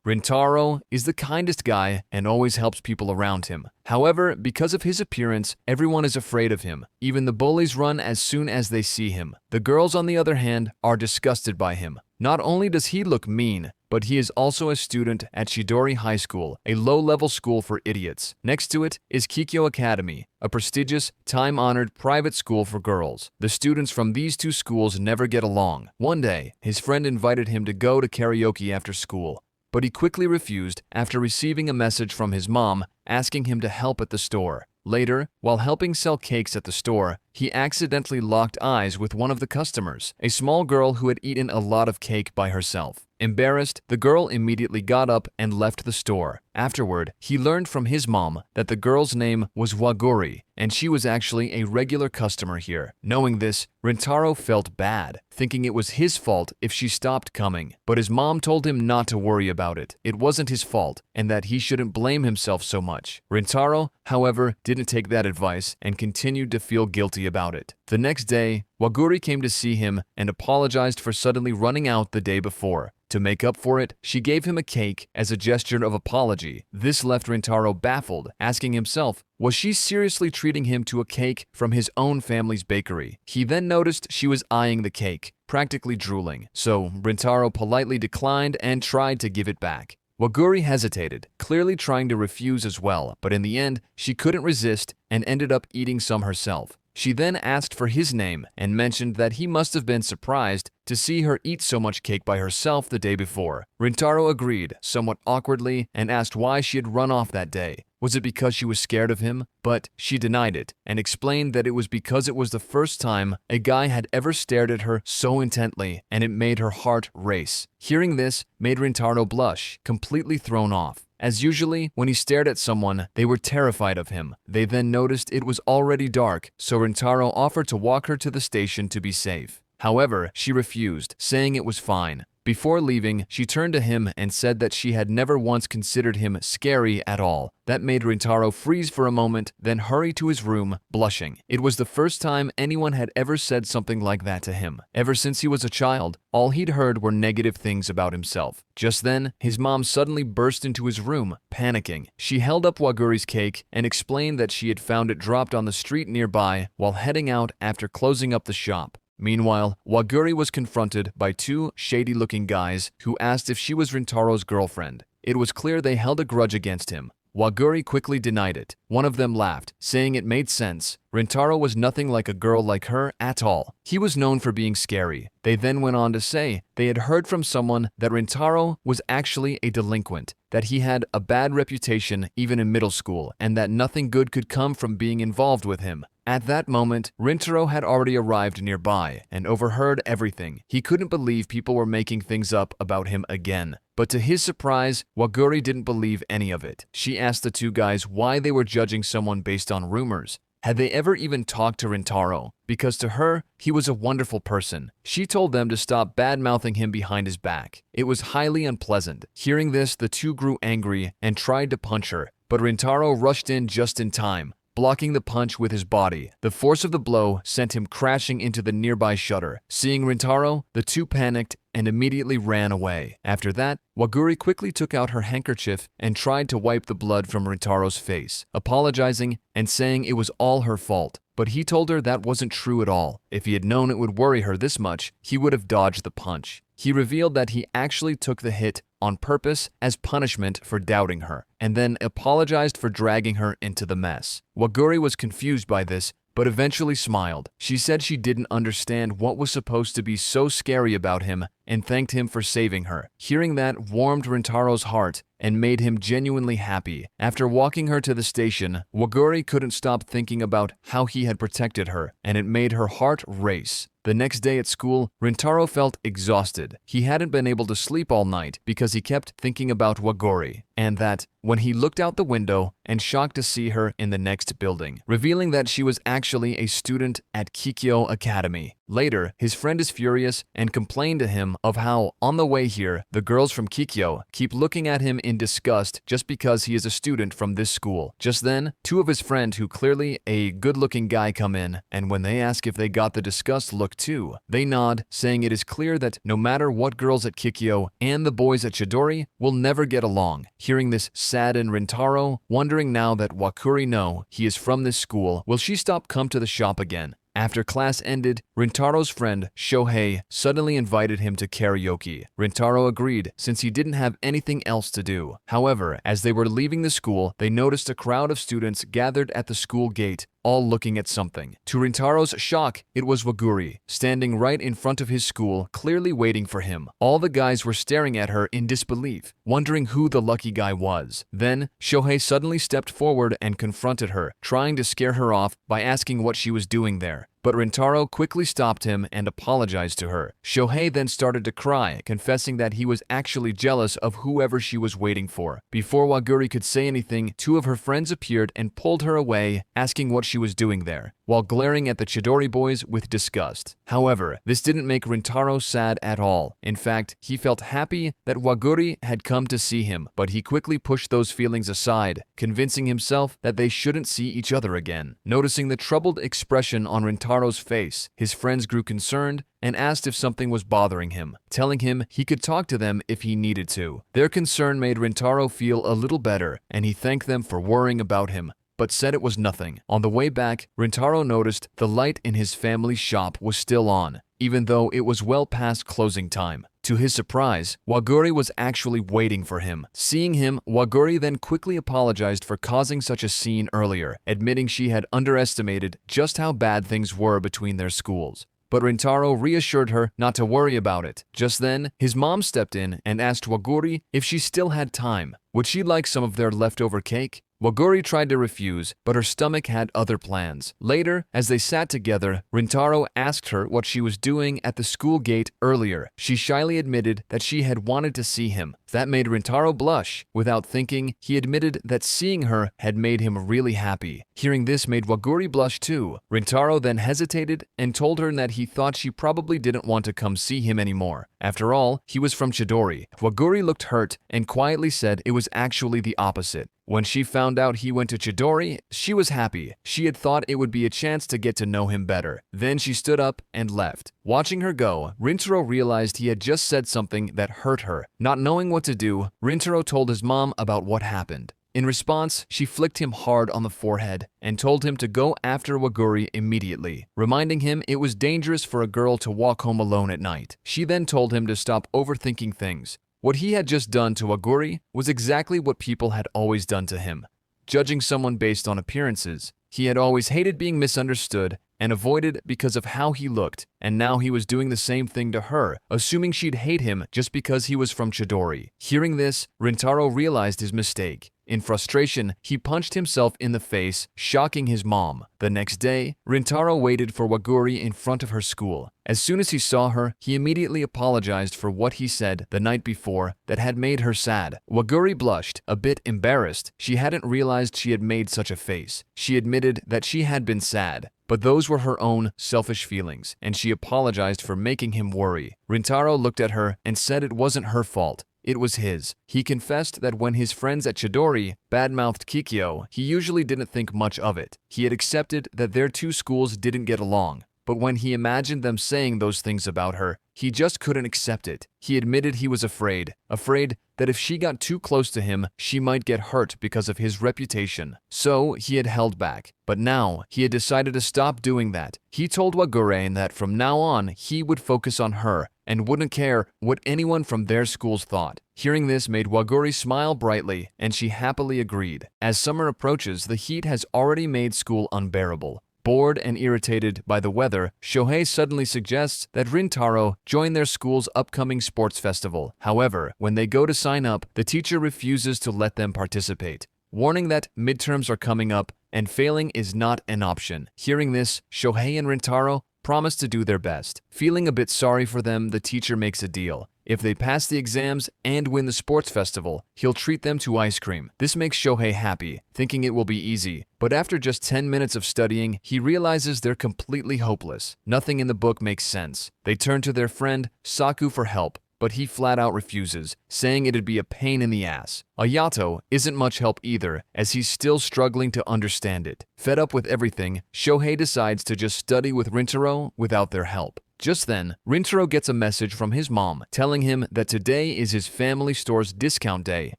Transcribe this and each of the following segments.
Rintaro is the kindest guy and always helps people around him. However, because of his appearance, everyone is afraid of him. Even the bullies run as soon as they see him. The girls, on the other hand, are disgusted by him. Not only does he look mean, but he is also a student at Chidori High School, a low-level school for idiots. Next to it is Kikyo Academy, a prestigious, time-honored private school for girls. The students from these two schools never get along. One day, his friend invited him to go to karaoke after school, but he quickly refused after receiving a message from his mom asking him to help at the store. Later, while helping sell cakes at the store, he accidentally locked eyes with one of the customers, a small girl who had eaten a lot of cake by herself. Embarrassed, the girl immediately got up and left the store. Afterward, he learned from his mom that the girl's name was Waguri, and she was actually a regular customer here. Knowing this, Rintaro felt bad, thinking it was his fault if she stopped coming. But his mom told him not to worry about it. It wasn't his fault, and that he shouldn't blame himself so much. Rintaro, however, didn't take that advice and continued to feel guilty about it. The next day, Waguri came to see him and apologized for suddenly running out the day before. To make up for it, she gave him a cake as a gesture of apology. This left Rintaro baffled, asking himself, was she seriously treating him to a cake from his own family's bakery? He then noticed she was eyeing the cake, practically drooling, so Rintaro politely declined and tried to give it back. Waguri hesitated, clearly trying to refuse as well, but in the end, she couldn't resist and ended up eating some herself. She then asked for his name and mentioned that he must have been surprised to see her eat so much cake by herself the day before. Rintaro agreed, somewhat awkwardly, and asked why she had run off that day. Was it because she was scared of him? But she denied it and explained that it was because it was the first time a guy had ever stared at her so intently, and it made her heart race. Hearing this made Rintaro blush, completely thrown off. As usually, when he stared at someone, they were terrified of him. They then noticed it was already dark, so Rintaro offered to walk her to the station to be safe. However, she refused, saying it was fine. Before leaving, she turned to him and said that she had never once considered him scary at all. That made Rintaro freeze for a moment, then hurry to his room, blushing. It was the first time anyone had ever said something like that to him. Ever since he was a child, all he'd heard were negative things about himself. Just then, his mom suddenly burst into his room, panicking. She held up Waguri's cake and explained that she had found it dropped on the street nearby while heading out after closing up the shop. Meanwhile, Waguri was confronted by two shady-looking guys who asked if she was Rintaro's girlfriend. It was clear they held a grudge against him. Waguri quickly denied it. One of them laughed, saying it made sense. Rintaro was nothing like a girl like her at all. He was known for being scary. They then went on to say they had heard from someone that Rintaro was actually a delinquent, that he had a bad reputation even in middle school, and that nothing good could come from being involved with him. At that moment, Rintaro had already arrived nearby and overheard everything. He couldn't believe people were making things up about him again. But to his surprise, Waguri didn't believe any of it. She asked the two guys why they were judging someone based on rumors. Had they ever even talked to Rintaro? Because to her, he was a wonderful person. She told them to stop bad-mouthing him behind his back. It was highly unpleasant. Hearing this, the two grew angry and tried to punch her, but Rintaro rushed in just in time, blocking the punch with his body. The force of the blow sent him crashing into the nearby shutter. Seeing Rintaro, the two panicked and immediately ran away. After that, Waguri quickly took out her handkerchief and tried to wipe the blood from Rintaro's face, apologizing and saying it was all her fault. But he told her that wasn't true at all. If he had known it would worry her this much, he would have dodged the punch. He revealed that he actually took the hit on purpose as punishment for doubting her, and then apologized for dragging her into the mess. Waguri was confused by this, but eventually smiled. She said she didn't understand what was supposed to be so scary about him and thanked him for saving her. Hearing that warmed Rintaro's heart and made him genuinely happy. After walking her to the station, Waguri couldn't stop thinking about how he had protected her, and it made her heart race. The next day at school, Rintaro felt exhausted. He hadn't been able to sleep all night because he kept thinking about Waguri, and that when he looked out the window and shocked to see her in the next building, revealing that she was actually a student at Kikyo Academy. Later, his friend is furious and complained to him of how, on the way here, the girls from Kikyo keep looking at him in disgust just because he is a student from this school. Just then, two of his friends who clearly a good-looking guy come in, and when they ask if they got the disgust look too, they nod, saying it is clear that no matter what girls at Kikyo and the boys at Chidori will never get along. Hearing this saddened Rintaro, wondering now that Wakuri know he is from this school, will she stop come to the shop again? After class ended, Rintaro's friend, Shohei, suddenly invited him to karaoke. Rintaro agreed since he didn't have anything else to do. However, as they were leaving the school, they noticed a crowd of students gathered at the school gate, all looking at something. To Rintaro's shock, it was Waguri, standing right in front of his school, clearly waiting for him. All the guys were staring at her in disbelief, wondering who the lucky guy was. Then, Shohei suddenly stepped forward and confronted her, trying to scare her off by asking what she was doing there. But Rintaro quickly stopped him and apologized to her. Shohei then started to cry, confessing that he was actually jealous of whoever she was waiting for. Before Waguri could say anything, two of her friends appeared and pulled her away, asking what she was doing there, while glaring at the Chidori boys with disgust. However, this didn't make Rintaro sad at all. In fact, he felt happy that Waguri had come to see him, but he quickly pushed those feelings aside, convincing himself that they shouldn't see each other again. Noticing the troubled expression on Rintaro's face, his friends grew concerned and asked if something was bothering him, telling him he could talk to them if he needed to. Their concern made Rintaro feel a little better, and he thanked them for worrying about him, but said it was nothing. On the way back, Rintaro noticed the light in his family's shop was still on, even though it was well past closing time. To his surprise, Waguri was actually waiting for him. Seeing him, Waguri then quickly apologized for causing such a scene earlier, admitting she had underestimated just how bad things were between their schools. But Rintaro reassured her not to worry about it. Just then, his mom stepped in and asked Waguri if she still had time. Would she like some of their leftover cake? Waguri tried to refuse, but her stomach had other plans. Later, as they sat together, Rintaro asked her what she was doing at the school gate earlier. She shyly admitted that she had wanted to see him. That made Rintaro blush. Without thinking, he admitted that seeing her had made him really happy. Hearing this made Waguri blush too. Rintaro then hesitated and told her that he thought she probably didn't want to come see him anymore. After all, he was from Chidori. Waguri looked hurt and quietly said it was actually the opposite. When she found out he went to Chidori, she was happy. She had thought it would be a chance to get to know him better. Then she stood up and left. Watching her go, Rintaro realized he had just said something that hurt her. Not knowing what to do, Rintaro told his mom about what happened. In response, she flicked him hard on the forehead and told him to go after Waguri immediately, reminding him it was dangerous for a girl to walk home alone at night. She then told him to stop overthinking things. What he had just done to Waguri was exactly what people had always done to him, judging someone based on appearances. He had always hated being misunderstood and avoided because of how he looked, and now he was doing the same thing to her, assuming she'd hate him just because he was from Chidori. Hearing this, Rintaro realized his mistake. In frustration, he punched himself in the face, shocking his mom. The next day, Rintaro waited for Waguri in front of her school. As soon as he saw her, he immediately apologized for what he said the night before that had made her sad. Waguri blushed, a bit embarrassed. She hadn't realized she had made such a face. She admitted that she had been sad, but those were her own selfish feelings, and she apologized for making him worry. Rintaro looked at her and said it wasn't her fault. It was his. He confessed that when his friends at Chidori badmouthed Kikyo, he usually didn't think much of it. He had accepted that their two schools didn't get along. But when he imagined them saying those things about her, he just couldn't accept it. He admitted he was afraid that if she got too close to him, she might get hurt because of his reputation. So he had held back. But now, he had decided to stop doing that. He told Waguri that from now on, he would focus on her and wouldn't care what anyone from their schools thought. Hearing this made Waguri smile brightly, and she happily agreed. As summer approaches, the heat has already made school unbearable. Bored and irritated by the weather, Shohei suddenly suggests that Rintaro join their school's upcoming sports festival. However, when they go to sign up, the teacher refuses to let them participate, warning that midterms are coming up and failing is not an option. Hearing this, Shohei and Rintaro promise to do their best. Feeling a bit sorry for them, the teacher makes a deal. If they pass the exams and win the sports festival, he'll treat them to ice cream. This makes Shohei happy, thinking it will be easy. But after just 10 minutes of studying, he realizes they're completely hopeless. Nothing in the book makes sense. They turn to their friend, Saku, for help, but he flat out refuses, saying it'd be a pain in the ass. Ayato isn't much help either, as he's still struggling to understand it. Fed up with everything, Shohei decides to just study with Rintaro without their help. Just then, Rintaro gets a message from his mom telling him that today is his family store's discount day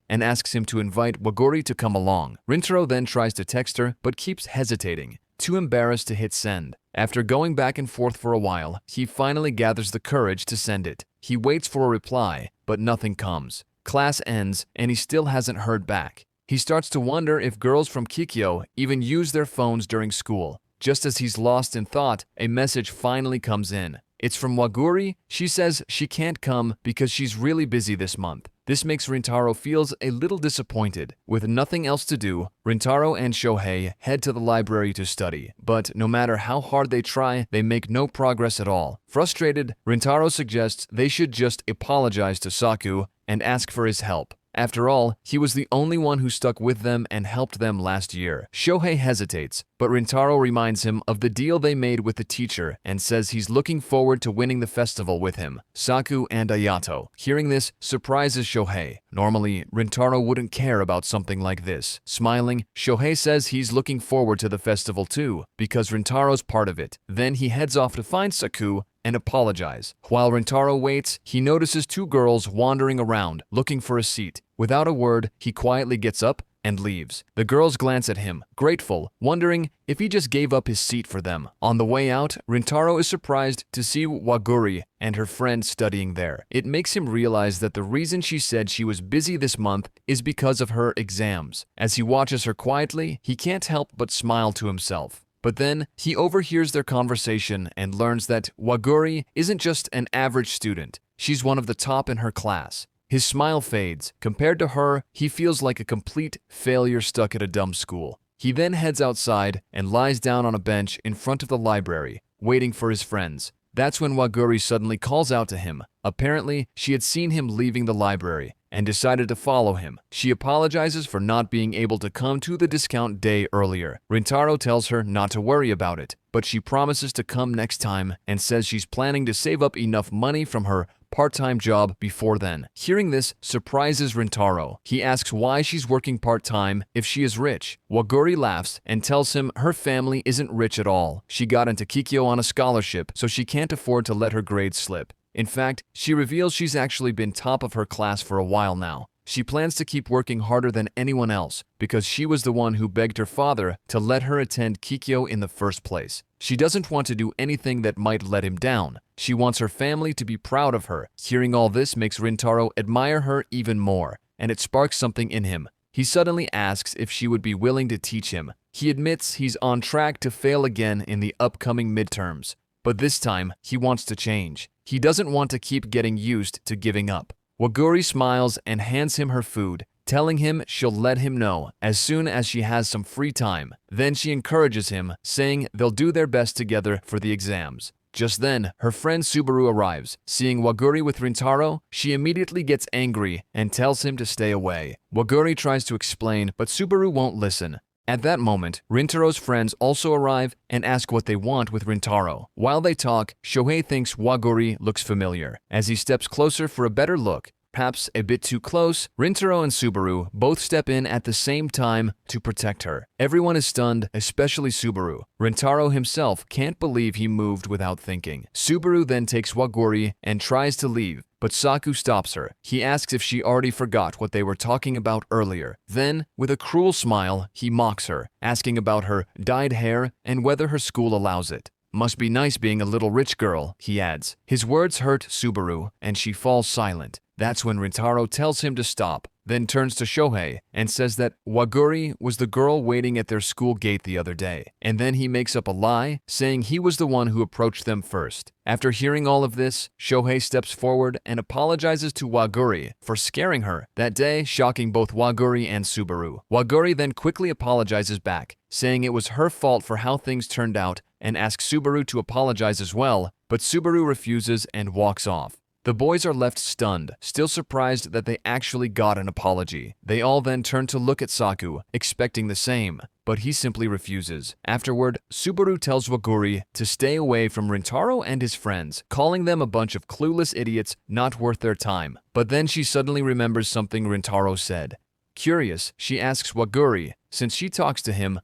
and asks him to invite Waguri to come along. Rintaro then tries to text her but keeps hesitating, too embarrassed to hit send. After going back and forth for a while, he finally gathers the courage to send it. He waits for a reply, but nothing comes. Class ends and he still hasn't heard back. He starts to wonder if girls from Kikyo even use their phones during school. Just as he's lost in thought, a message finally comes in. It's from Waguri. She says she can't come because she's really busy this month. This makes Rintaro feels a little disappointed. With nothing else to do, Rintaro and Shohei head to the library to study. But no matter how hard they try, they make no progress at all. Frustrated, Rintaro suggests they should just apologize to Saku and ask for his help. After all, he was the only one who stuck with them and helped them last year. Shohei hesitates, but Rintaro reminds him of the deal they made with the teacher and says he's looking forward to winning the festival with him. Saku and Ayato, hearing this, surprises Shohei. Normally, Rintaro wouldn't care about something like this. Smiling, Shohei says he's looking forward to the festival too, because Rintaro's part of it. Then he heads off to find Saku and apologize. While Rintaro waits, he notices two girls wandering around, looking for a seat. Without a word, he quietly gets up and leaves. The girls glance at him, grateful, wondering if he just gave up his seat for them. On the way out, Rintaro is surprised to see Waguri and her friend studying there. It makes him realize that the reason she said she was busy this month is because of her exams. As he watches her quietly, he can't help but smile to himself. But then, he overhears their conversation and learns that Waguri isn't just an average student. She's one of the top in her class. His smile fades. Compared to her, he feels like a complete failure stuck at a dumb school. He then heads outside and lies down on a bench in front of the library, waiting for his friends. That's when Waguri suddenly calls out to him. Apparently, she had seen him leaving the library and decided to follow him. She apologizes for not being able to come to the discount day earlier. Rintaro tells her not to worry about it, but she promises to come next time and says she's planning to save up enough money from her part-time job before then. Hearing this surprises Rintaro. He asks why she's working part-time if she is rich. Waguri laughs and tells him her family isn't rich at all. She got into Kikyo on a scholarship, so she can't afford to let her grades slip. In fact, she reveals she's actually been top of her class for a while now. She plans to keep working harder than anyone else because she was the one who begged her father to let her attend Kikyo in the first place. She doesn't want to do anything that might let him down. She wants her family to be proud of her. Hearing all this makes Rintaro admire her even more, and it sparks something in him. He suddenly asks if she would be willing to teach him. He admits he's on track to fail again in the upcoming midterms, but this time he wants to change. He doesn't want to keep getting used to giving up. Waguri smiles and hands him her food, telling him she'll let him know as soon as she has some free time. Then she encourages him, saying they'll do their best together for the exams. Just then, her friend Subaru arrives. Seeing Waguri with Rintaro, she immediately gets angry and tells him to stay away. Waguri tries to explain, but Subaru won't listen. At that moment, Rintaro's friends also arrive and ask what they want with Rintaro. While they talk, Shohei thinks Waguri looks familiar. As he steps closer for a better look, perhaps a bit too close, Rintaro and Subaru both step in at the same time to protect her. Everyone is stunned, especially Subaru. Rintaro himself can't believe he moved without thinking. Subaru then takes Waguri and tries to leave, but Saku stops her. He asks if she already forgot what they were talking about earlier. Then, with a cruel smile, he mocks her, asking about her dyed hair and whether her school allows it. Must be nice being a little rich girl, he adds. His words hurt Subaru, and she falls silent. That's when Rintaro tells him to stop, then turns to Shohei and says that Waguri was the girl waiting at their school gate the other day. And then he makes up a lie, saying he was the one who approached them first. After hearing all of this, Shohei steps forward and apologizes to Waguri for scaring her that day, shocking both Waguri and Subaru. Waguri then quickly apologizes back, saying it was her fault for how things turned out and asks Subaru to apologize as well, but Subaru refuses and walks off. The boys are left stunned, still surprised that they actually got an apology. They all then turn to look at Saku, expecting the same, but he simply refuses. Afterward, Subaru tells Waguri to stay away from Rintaro and his friends, calling them a bunch of clueless idiots not worth their time. But then she suddenly remembers something Rintaro said. Curious, she asks Waguri, since she talks to him,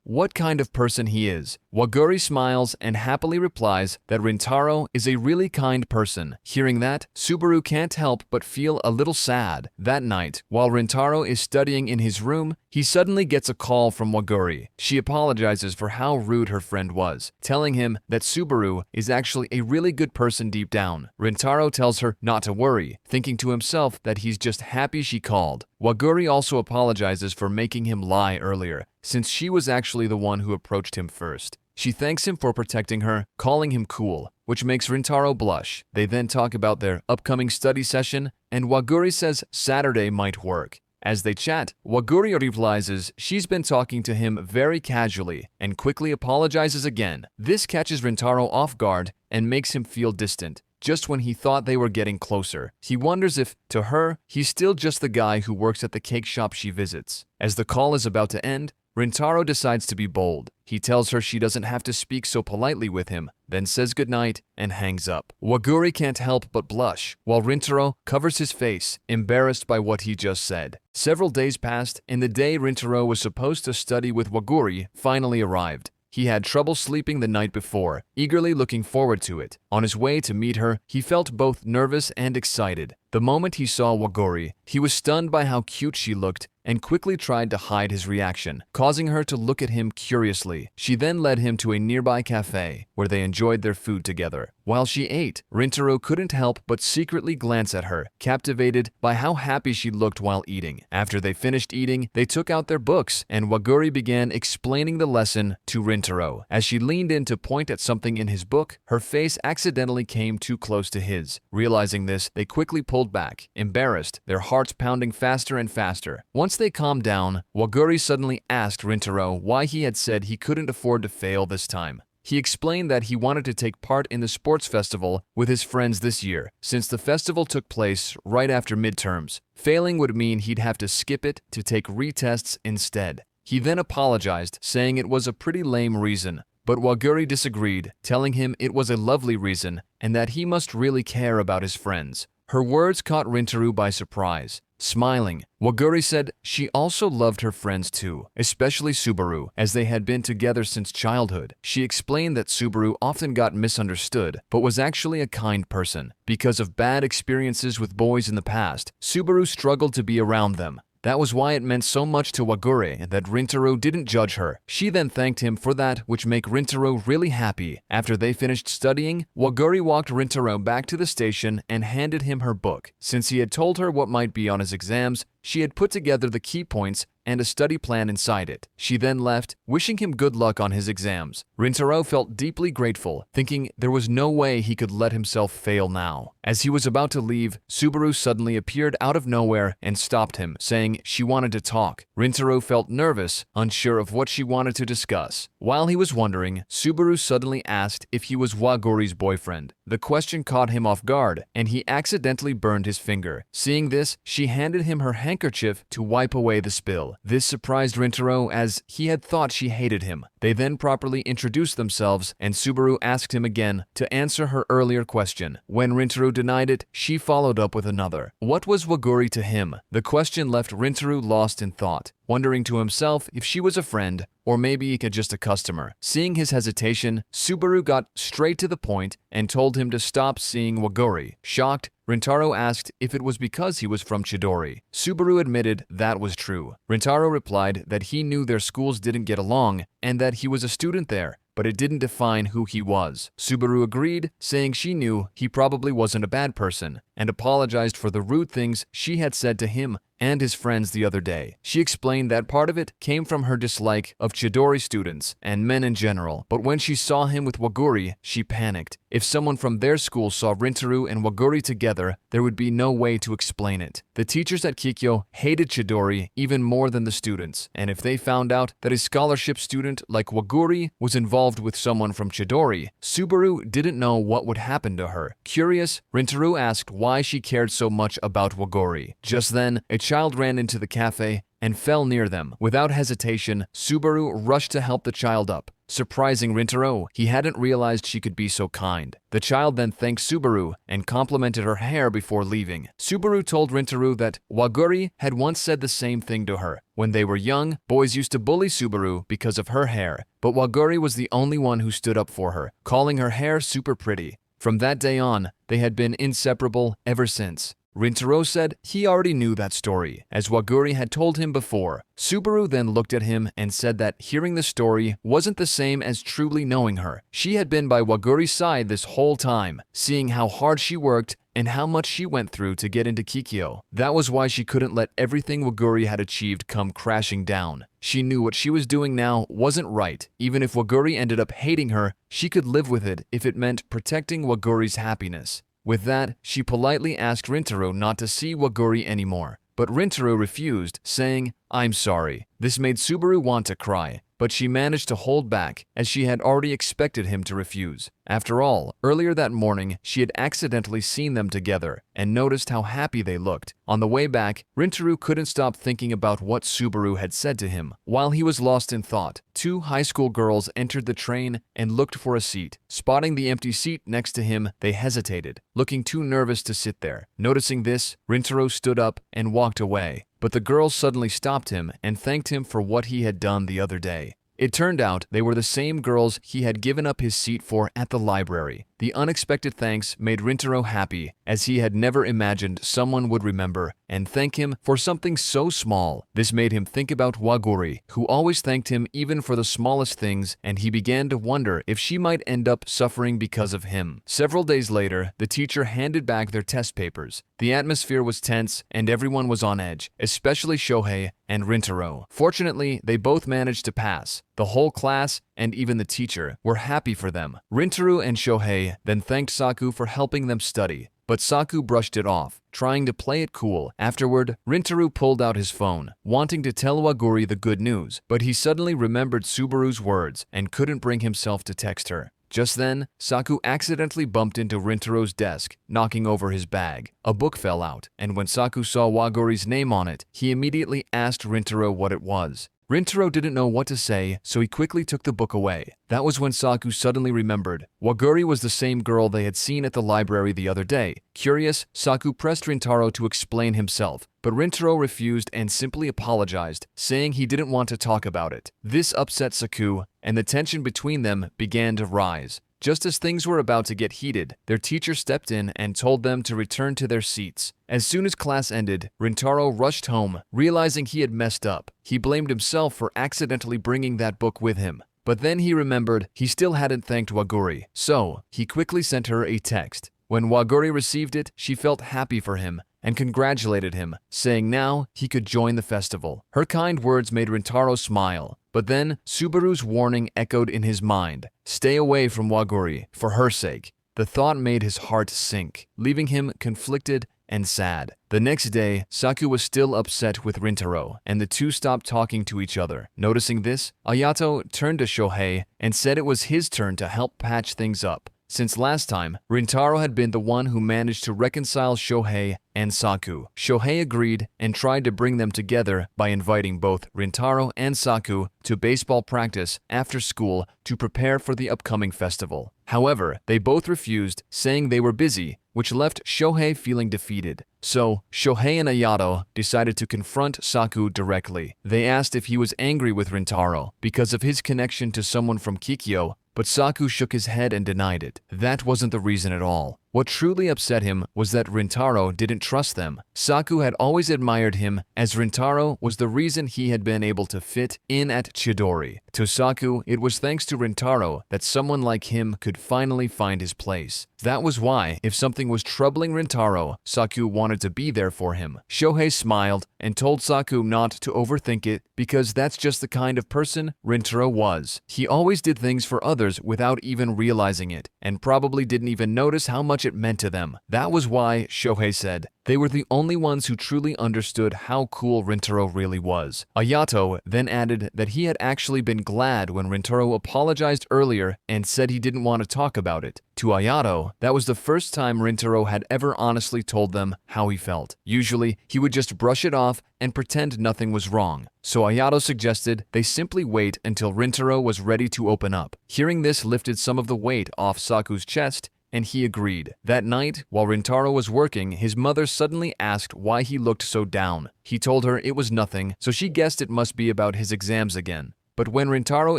what kind of person he is. Waguri smiles and happily replies that Rintaro is a really kind person. Hearing that, Subaru can't help but feel a little sad. That night, while Rintaro is studying in his room, he suddenly gets a call from Waguri. She apologizes for how rude her friend was, telling him that Subaru is actually a really good person deep down. Rintaro tells her not to worry, thinking to himself that he's just happy she called. Waguri also apologizes for making him lie earlier, since she was actually the one who approached him first. She thanks him for protecting her, calling him cool, which makes Rintaro blush. They then talk about their upcoming study session, and Waguri says Saturday might work. As they chat, Waguri realizes she's been talking to him very casually and quickly apologizes again. This catches Rintaro off guard and makes him feel distant. Just when he thought they were getting closer, he wonders if, to her, he's still just the guy who works at the cake shop she visits. As the call is about to end, Rintaro decides to be bold. He tells her she doesn't have to speak so politely with him, then says goodnight and hangs up. Waguri can't help but blush, while Rintaro covers his face, embarrassed by what he just said. Several days passed, and the day Rintaro was supposed to study with Waguri finally arrived. He had trouble sleeping the night before, eagerly looking forward to it. On his way to meet her, he felt both nervous and excited. The moment he saw Waguri, he was stunned by how cute she looked and quickly tried to hide his reaction, causing her to look at him curiously. She then led him to a nearby cafe, where they enjoyed their food together. While she ate, Rintaro couldn't help but secretly glance at her, captivated by how happy she looked while eating. After they finished eating, they took out their books, and Waguri began explaining the lesson to Rintaro. As she leaned in to point at something in his book, her face accidentally came too close to his. Realizing this, they quickly pulled back, embarrassed, their hearts pounding faster and faster. Once they calmed down, Waguri suddenly asked Rintaro why he had said he couldn't afford to fail this time. He explained that he wanted to take part in the sports festival with his friends this year, since the festival took place right after midterms. Failing would mean he'd have to skip it to take retests instead. He then apologized, saying it was a pretty lame reason, but Waguri disagreed, telling him it was a lovely reason and that he must really care about his friends. Her words caught Rintaro by surprise. Smiling, Waguri said she also loved her friends too, especially Subaru, as they had been together since childhood. She explained that Subaru often got misunderstood, but was actually a kind person. Because of bad experiences with boys in the past, Subaru struggled to be around them. That was why it meant so much to Waguri that Rintaro didn't judge her. She then thanked him for that, which made Rintaro really happy. After they finished studying, Waguri walked Rintaro back to the station and handed him her book. Since he had told her what might be on his exams, she had put together the key points and a study plan inside it. She then left, wishing him good luck on his exams. Rintaro felt deeply grateful, thinking there was no way he could let himself fail now. As he was about to leave, Subaru suddenly appeared out of nowhere and stopped him, saying she wanted to talk. Rintaro felt nervous, unsure of what she wanted to discuss. While he was wondering, Subaru suddenly asked if he was Waguri's boyfriend. The question caught him off guard, and he accidentally burned his finger. Seeing this, she handed him her handkerchief to wipe away the spill. This surprised Rintaro, as he had thought she hated him. They then properly introduced themselves, and Subaru asked him again to answer her earlier question. When Rintaro denied it, she followed up with another. What was Waguri to him? The question left Rintaro lost in thought, wondering to himself if she was a friend or maybe just a customer. Seeing his hesitation, Subaru got straight to the point and told him to stop seeing Waguri. Shocked, Rintaro asked if it was because he was from Chidori. Subaru admitted that was true. Rintaro replied that he knew their schools didn't get along and that he was a student there, but it didn't define who he was. Subaru agreed, saying she knew he probably wasn't a bad person. and apologized for the rude things she had said to him and his friends the other day. She explained that part of it came from her dislike of Chidori students and men in general, but when she saw him with Waguri, she panicked. If someone from their school saw Rintaro and Waguri together, there would be no way to explain it. The teachers at Kikyo hated Chidori even more than the students, and if they found out that a scholarship student like Waguri was involved with someone from Chidori, Subaru didn't know what would happen to her. Curious, Rintaro asked why she cared so much about Waguri. Just then, a child ran into the cafe and fell near them. Without hesitation, Subaru rushed to help the child up. Surprising Rintaro, he hadn't realized she could be so kind. The child then thanked Subaru and complimented her hair before leaving. Subaru told Rintaro that Waguri had once said the same thing to her. When they were young, boys used to bully Subaru because of her hair, but Waguri was the only one who stood up for her, calling her hair super pretty. From that day on, they had been inseparable ever since. Rintaro said he already knew that story, as Waguri had told him before. Subaru then looked at him and said that hearing the story wasn't the same as truly knowing her. She had been by Waguri's side this whole time, seeing how hard she worked and how much she went through to get into Kikyo. That was why she couldn't let everything Waguri had achieved come crashing down. She knew what she was doing now wasn't right. Even if Waguri ended up hating her, she could live with it if it meant protecting Waguri's happiness. With that, she politely asked Rintaro not to see Waguri anymore. But Rintaro refused, saying, "I'm sorry." This made Subaru want to cry, but she managed to hold back as she had already expected him to refuse. After all, earlier that morning, she had accidentally seen them together and noticed how happy they looked. On the way back, Rintaro couldn't stop thinking about what Subaru had said to him. While he was lost in thought, two high school girls entered the train and looked for a seat. Spotting the empty seat next to him, they hesitated, looking too nervous to sit there. Noticing this, Rintaro stood up and walked away. But the girls suddenly stopped him and thanked him for what he had done the other day. It turned out they were the same girls he had given up his seat for at the library. The unexpected thanks made Rintaro happy, as he had never imagined someone would remember and thank him for something so small. This made him think about Waguri, who always thanked him even for the smallest things, and he began to wonder if she might end up suffering because of him. Several days later, the teacher handed back their test papers. The atmosphere was tense and everyone was on edge, especially Shohei and Rintaro. Fortunately, they both managed to pass. The whole class and even the teacher were happy for them. Rintaro and Shohei then thanked Saku for helping them study, but Saku brushed it off, trying to play it cool. Afterward, Rintaro pulled out his phone, wanting to tell Waguri the good news, but he suddenly remembered Subaru's words and couldn't bring himself to text her. Just then, Saku accidentally bumped into Rintaro's desk, knocking over his bag. A book fell out, and when Saku saw Waguri's name on it, he immediately asked Rintaro what it was. Rintaro didn't know what to say, so he quickly took the book away. That was when Saku suddenly remembered. Waguri was the same girl they had seen at the library the other day. Curious, Saku pressed Rintaro to explain himself, but Rintaro refused and simply apologized, saying he didn't want to talk about it. This upset Saku, and the tension between them began to rise. Just as things were about to get heated, their teacher stepped in and told them to return to their seats. As soon as class ended, Rintaro rushed home, realizing he had messed up. He blamed himself for accidentally bringing that book with him. But then he remembered he still hadn't thanked Waguri, so he quickly sent her a text. When Waguri received it, she felt happy for him and congratulated him, saying now he could join the festival. Her kind words made Rintaro smile. But then, Subaru's warning echoed in his mind. Stay away from Waguri, for her sake. The thought made his heart sink, leaving him conflicted and sad. The next day, Saku was still upset with Rintaro, and the two stopped talking to each other. Noticing this, Ayato turned to Shohei and said it was his turn to help patch things up. Since last time, Rintaro had been the one who managed to reconcile Shohei and Saku. Shohei agreed and tried to bring them together by inviting both Rintaro and Saku to baseball practice after school to prepare for the upcoming festival. However, they both refused, saying they were busy, which left Shohei feeling defeated. So, Shohei and Ayato decided to confront Saku directly. They asked if he was angry with Rintaro because of his connection to someone from Kikyo, but Saku shook his head and denied it. That wasn't the reason at all. What truly upset him was that Rintaro didn't trust them. Saku had always admired him, as Rintaro was the reason he had been able to fit in at Chidori. To Saku, it was thanks to Rintaro that someone like him could finally find his place. That was why, if something was troubling Rintaro, Saku wanted to be there for him. Shohei smiled and told Saku not to overthink it because that's just the kind of person Rintaro was. He always did things for others without even realizing it, and probably didn't even notice how much it meant to them. That was why, Shohei said, they were the only ones who truly understood how cool Rintaro really was. Ayato then added that he had actually been glad when Rintaro apologized earlier and said he didn't want to talk about it. To Ayato, that was the first time Rintaro had ever honestly told them how he felt. Usually, he would just brush it off and pretend nothing was wrong. So Ayato suggested they simply wait until Rintaro was ready to open up. Hearing this lifted some of the weight off Saku's chest, and he agreed. That night, while Rintaro was working, his mother suddenly asked why he looked so down. He told her it was nothing, so she guessed it must be about his exams again. But when Rintaro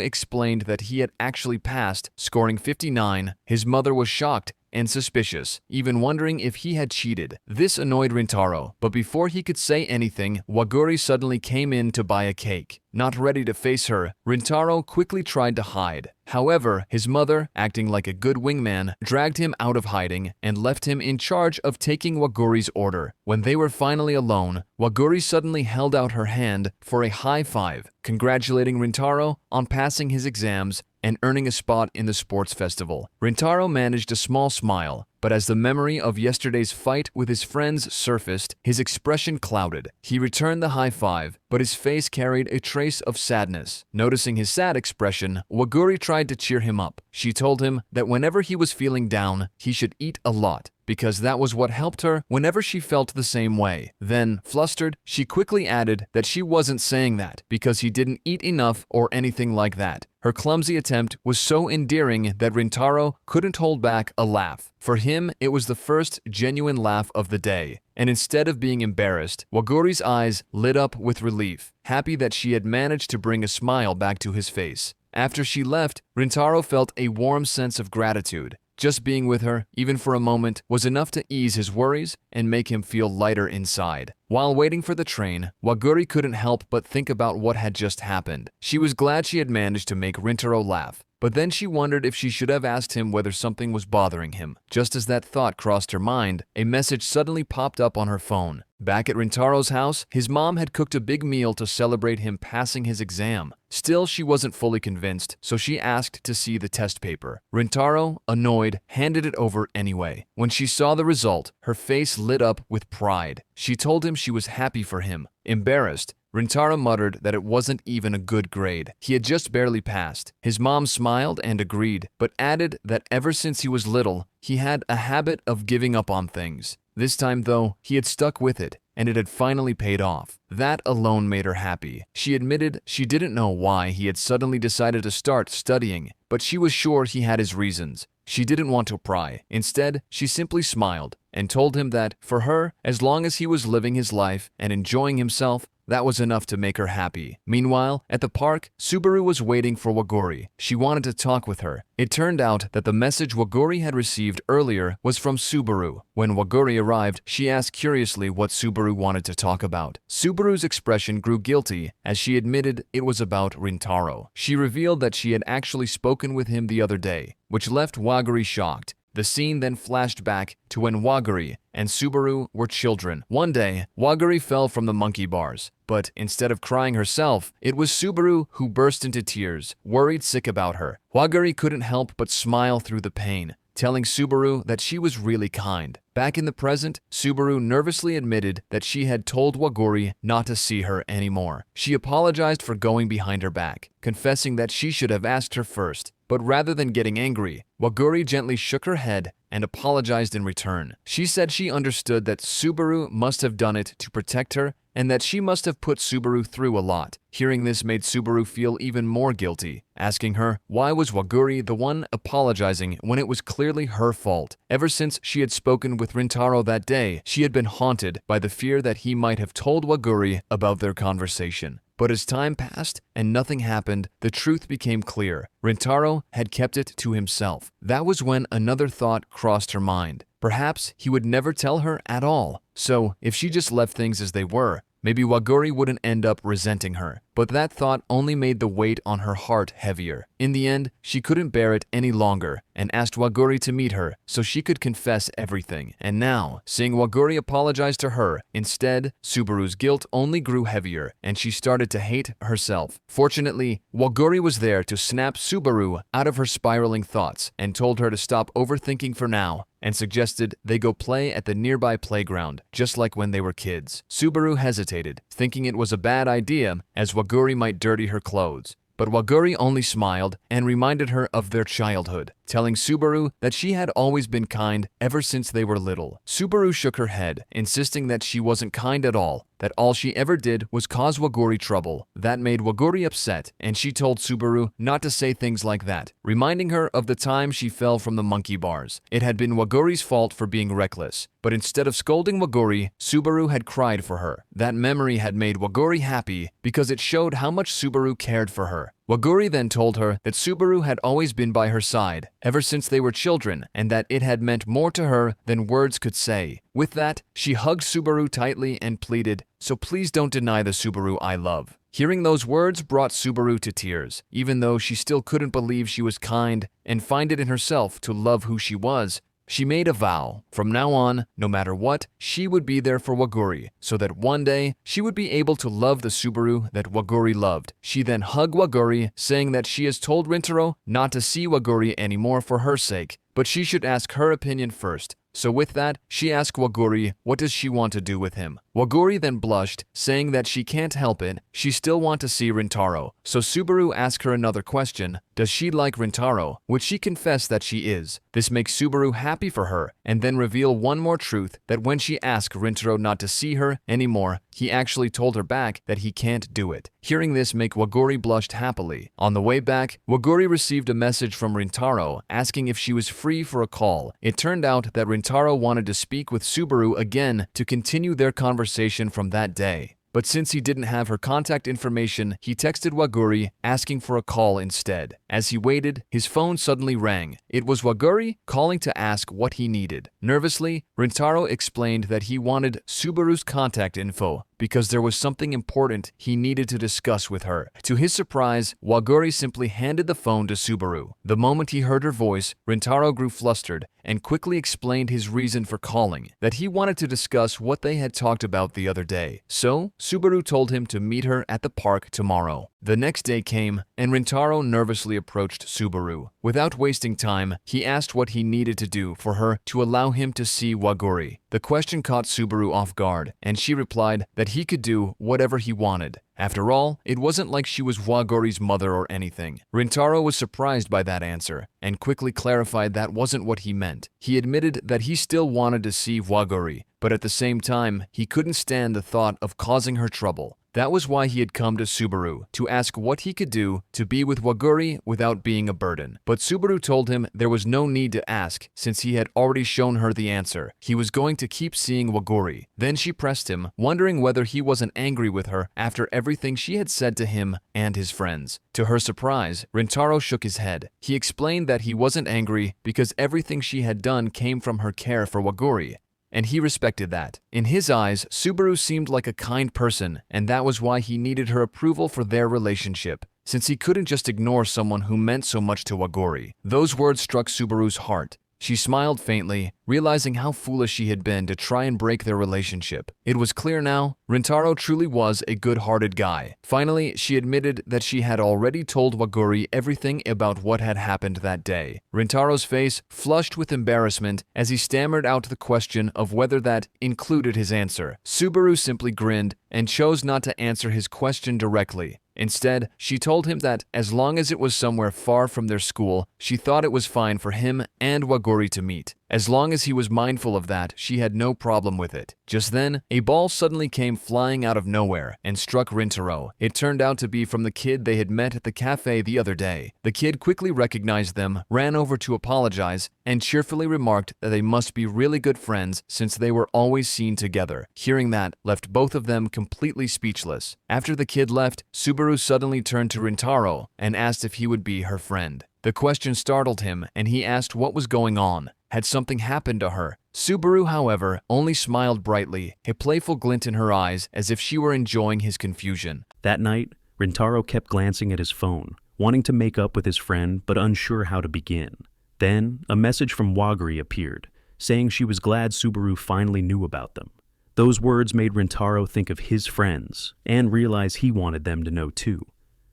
explained that he had actually passed, scoring 59, his mother was shocked and suspicious, even wondering if he had cheated. This annoyed Rintaro, but before he could say anything, Waguri suddenly came in to buy a cake. Not ready to face her, Rintaro quickly tried to hide. However, his mother, acting like a good wingman, dragged him out of hiding and left him in charge of taking Waguri's order. When they were finally alone, Waguri suddenly held out her hand for a high five, congratulating Rintaro on passing his exams and earning a spot in the sports festival. Rintaro managed a small smile, but as the memory of yesterday's fight with his friends surfaced, his expression clouded. He returned the high five, but his face carried a trace of sadness. Noticing his sad expression, Waguri tried to cheer him up. She told him that whenever he was feeling down, he should eat a lot, because that was what helped her whenever she felt the same way. Then, flustered, she quickly added that she wasn't saying that because he didn't eat enough or anything like that. Her clumsy attempt was so endearing that Rintaro couldn't hold back a laugh. For him, it was the first genuine laugh of the day, and instead of being embarrassed, Waguri's eyes lit up with relief, happy that she had managed to bring a smile back to his face. After she left, Rintaro felt a warm sense of gratitude. Just being with her, even for a moment, was enough to ease his worries and make him feel lighter inside. While waiting for the train, Waguri couldn't help but think about what had just happened. She was glad she had managed to make Rintaro laugh, but then she wondered if she should have asked him whether something was bothering him. Just as that thought crossed her mind, a message suddenly popped up on her phone. Back at Rintaro's house, his mom had cooked a big meal to celebrate him passing his exam. Still, she wasn't fully convinced, so she asked to see the test paper. Rintaro, annoyed, handed it over anyway. When she saw the result, her face lit up with pride. She told him she was happy for him. Embarrassed, Rintaro muttered that it wasn't even a good grade. He had just barely passed. His mom smiled and agreed, but added that ever since he was little, he had a habit of giving up on things. This time, though, he had stuck with it, and it had finally paid off. That alone made her happy. She admitted she didn't know why he had suddenly decided to start studying, but she was sure he had his reasons. She didn't want to pry. Instead, she simply smiled and told him that, for her, as long as he was living his life and enjoying himself, that was enough to make her happy. Meanwhile, at the park, Subaru was waiting for Waguri. She wanted to talk with her. It turned out that the message Waguri had received earlier was from Subaru. When Waguri arrived, she asked curiously what Subaru wanted to talk about. Subaru's expression grew guilty as she admitted it was about Rintaro. She revealed that she had actually spoken with him the other day, which left Waguri shocked. The scene then flashed back to when Waguri and Subaru were children. One day, Waguri fell from the monkey bars, but instead of crying herself, it was Subaru who burst into tears, worried sick about her. Waguri couldn't help but smile through the pain, telling Subaru that she was really kind. Back in the present, Subaru nervously admitted that she had told Waguri not to see her anymore. She apologized for going behind her back, confessing that she should have asked her first. But rather than getting angry, Waguri gently shook her head and apologized in return. She said she understood that Subaru must have done it to protect her and that she must have put Subaru through a lot. Hearing this made Subaru feel even more guilty, asking her why was Waguri the one apologizing when it was clearly her fault. Ever since she had spoken with Rintaro that day, she had been haunted by the fear that he might have told Waguri about their conversation. But as time passed and nothing happened, the truth became clear. Rintaro had kept it to himself. That was when another thought crossed her mind. Perhaps he would never tell her at all. So, if she just left things as they were, maybe Waguri wouldn't end up resenting her. But that thought only made the weight on her heart heavier. In the end, she couldn't bear it any longer and asked Waguri to meet her so she could confess everything. And now, seeing Waguri apologize to her, instead, Subaru's guilt only grew heavier and she started to hate herself. Fortunately, Waguri was there to snap Subaru out of her spiraling thoughts and told her to stop overthinking for now and suggested they go play at the nearby playground, just like when they were kids. Subaru hesitated, thinking it was a bad idea as Waguri might dirty her clothes. But Waguri only smiled and reminded her of their childhood, telling Subaru that she had always been kind ever since they were little. Subaru shook her head, insisting that she wasn't kind at all, that all she ever did was cause Waguri trouble. That made Waguri upset, and she told Subaru not to say things like that, reminding her of the time she fell from the monkey bars. It had been Waguri's fault for being reckless, but instead of scolding Waguri, Subaru had cried for her. That memory had made Waguri happy because it showed how much Subaru cared for her. Waguri then told her that Subaru had always been by her side ever since they were children and that it had meant more to her than words could say. With that, she hugged Subaru tightly and pleaded, "So please don't deny the Subaru I love." Hearing those words brought Subaru to tears, even though she still couldn't believe she was kind and find it in herself to love who she was. She made a vow. From now on, no matter what, she would be there for Waguri, so that one day she would be able to love the Subaru that Waguri loved. She then hugged Waguri, saying that she has told Rintaro not to see Waguri anymore for her sake, but she should ask her opinion first. So with that, she asked Waguri what does she want to do with him. Waguri then blushed, saying that she can't help it, she still wants to see Rintaro. So Subaru asked her another question, does she like Rintaro, which she confessed that she is. This makes Subaru happy for her, and then reveal one more truth, that when she asked Rintaro not to see her anymore, he actually told her back that he can't do it. Hearing this make Waguri blushed happily. On the way back, Waguri received a message from Rintaro asking if she was free for a call. It turned out that Rintaro wanted to speak with Subaru again to continue their conversation from that day. But since he didn't have her contact information, he texted Waguri asking for a call instead. As he waited, his phone suddenly rang. It was Waguri calling to ask what he needed. Nervously, Rintaro explained that he wanted Subaru's contact info because there was something important he needed to discuss with her. To his surprise, Waguri simply handed the phone to Subaru. The moment he heard her voice, Rintaro grew flustered and quickly explained his reason for calling, that he wanted to discuss what they had talked about the other day. So, Subaru told him to meet her at the park tomorrow. The next day came, and Rintaro nervously approached Subaru. Without wasting time, he asked what he needed to do for her to allow him to see Waguri. The question caught Subaru off guard, and she replied that he could do whatever he wanted. After all, it wasn't like she was Waguri's mother or anything. Rintaro was surprised by that answer, and quickly clarified that wasn't what he meant. He admitted that he still wanted to see Waguri, but at the same time, he couldn't stand the thought of causing her trouble. That was why he had come to Subaru, to ask what he could do to be with Waguri without being a burden. But Subaru told him there was no need to ask, since he had already shown her the answer. He was going to keep seeing Waguri. Then she pressed him, wondering whether he wasn't angry with her after everything she had said to him and his friends. To her surprise, Rintaro shook his head. He explained that he wasn't angry because everything she had done came from her care for Waguri, and he respected that. In his eyes, Subaru seemed like a kind person, and that was why he needed her approval for their relationship, since he couldn't just ignore someone who meant so much to Waguri. Those words struck Subaru's heart. She smiled faintly, realizing how foolish she had been to try and break their relationship. It was clear now, Rintaro truly was a good-hearted guy. Finally, she admitted that she had already told Waguri everything about what had happened that day. Rintaro's face flushed with embarrassment as he stammered out the question of whether that included his answer. Subaru simply grinned and chose not to answer his question directly. Instead, she told him that as long as it was somewhere far from their school, she thought it was fine for him and Waguri to meet. As long as he was mindful of that, she had no problem with it. Just then, a ball suddenly came flying out of nowhere and struck Rintaro. It turned out to be from the kid they had met at the cafe the other day. The kid quickly recognized them, ran over to apologize, and cheerfully remarked that they must be really good friends since they were always seen together. Hearing that left both of them completely speechless. After the kid left, Subaru suddenly turned to Rintaro and asked if he would be her friend. The question startled him, and he asked what was going on. Had something happened to her? Subaru, however, only smiled brightly, a playful glint in her eyes as if she were enjoying his confusion. That night, Rintaro kept glancing at his phone, wanting to make up with his friend but unsure how to begin. Then, a message from Waguri appeared, saying she was glad Subaru finally knew about them. Those words made Rintaro think of his friends and realize he wanted them to know too.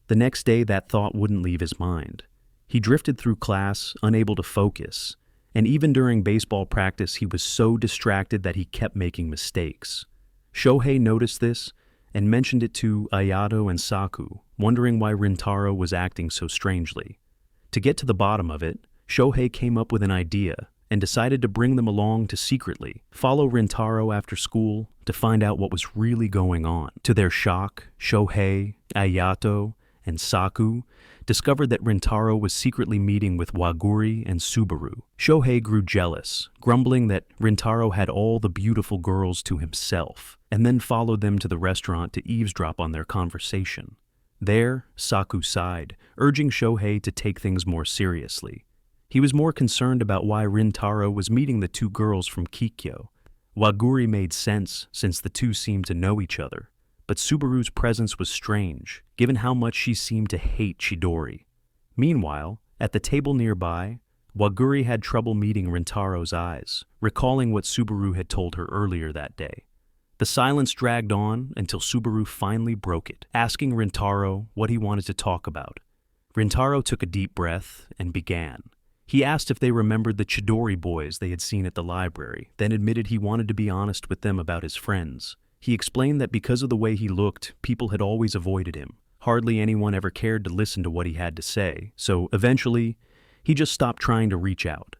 The next day, that thought wouldn't leave his mind. He drifted through class, unable to focus, and even during baseball practice he was so distracted that he kept making mistakes. Shohei noticed this and mentioned it to Ayato and Saku, wondering why Rintaro was acting so strangely. To get to the bottom of it, Shohei came up with an idea and decided to bring them along to secretly follow Rintaro after school to find out what was really going on. To their shock, Shohei, Ayato, and Saku discovered that Rintaro was secretly meeting with Waguri and Subaru. Shohei grew jealous, grumbling that Rintaro had all the beautiful girls to himself, and then followed them to the restaurant to eavesdrop on their conversation. There, Saku sighed, urging Shohei to take things more seriously. He was more concerned about why Rintaro was meeting the two girls from Kikyo. Waguri made sense since the two seemed to know each other. But Subaru's presence was strange, given how much she seemed to hate Chidori. Meanwhile, at the table nearby, Waguri had trouble meeting Rintaro's eyes, recalling what Subaru had told her earlier that day. The silence dragged on until Subaru finally broke it, asking Rintaro what he wanted to talk about. Rintaro took a deep breath and began. He asked if they remembered the Chidori boys they had seen at the library, then admitted he wanted to be honest with them about his friends. He explained that because of the way he looked, people had always avoided him. Hardly anyone ever cared to listen to what he had to say, so eventually, he just stopped trying to reach out.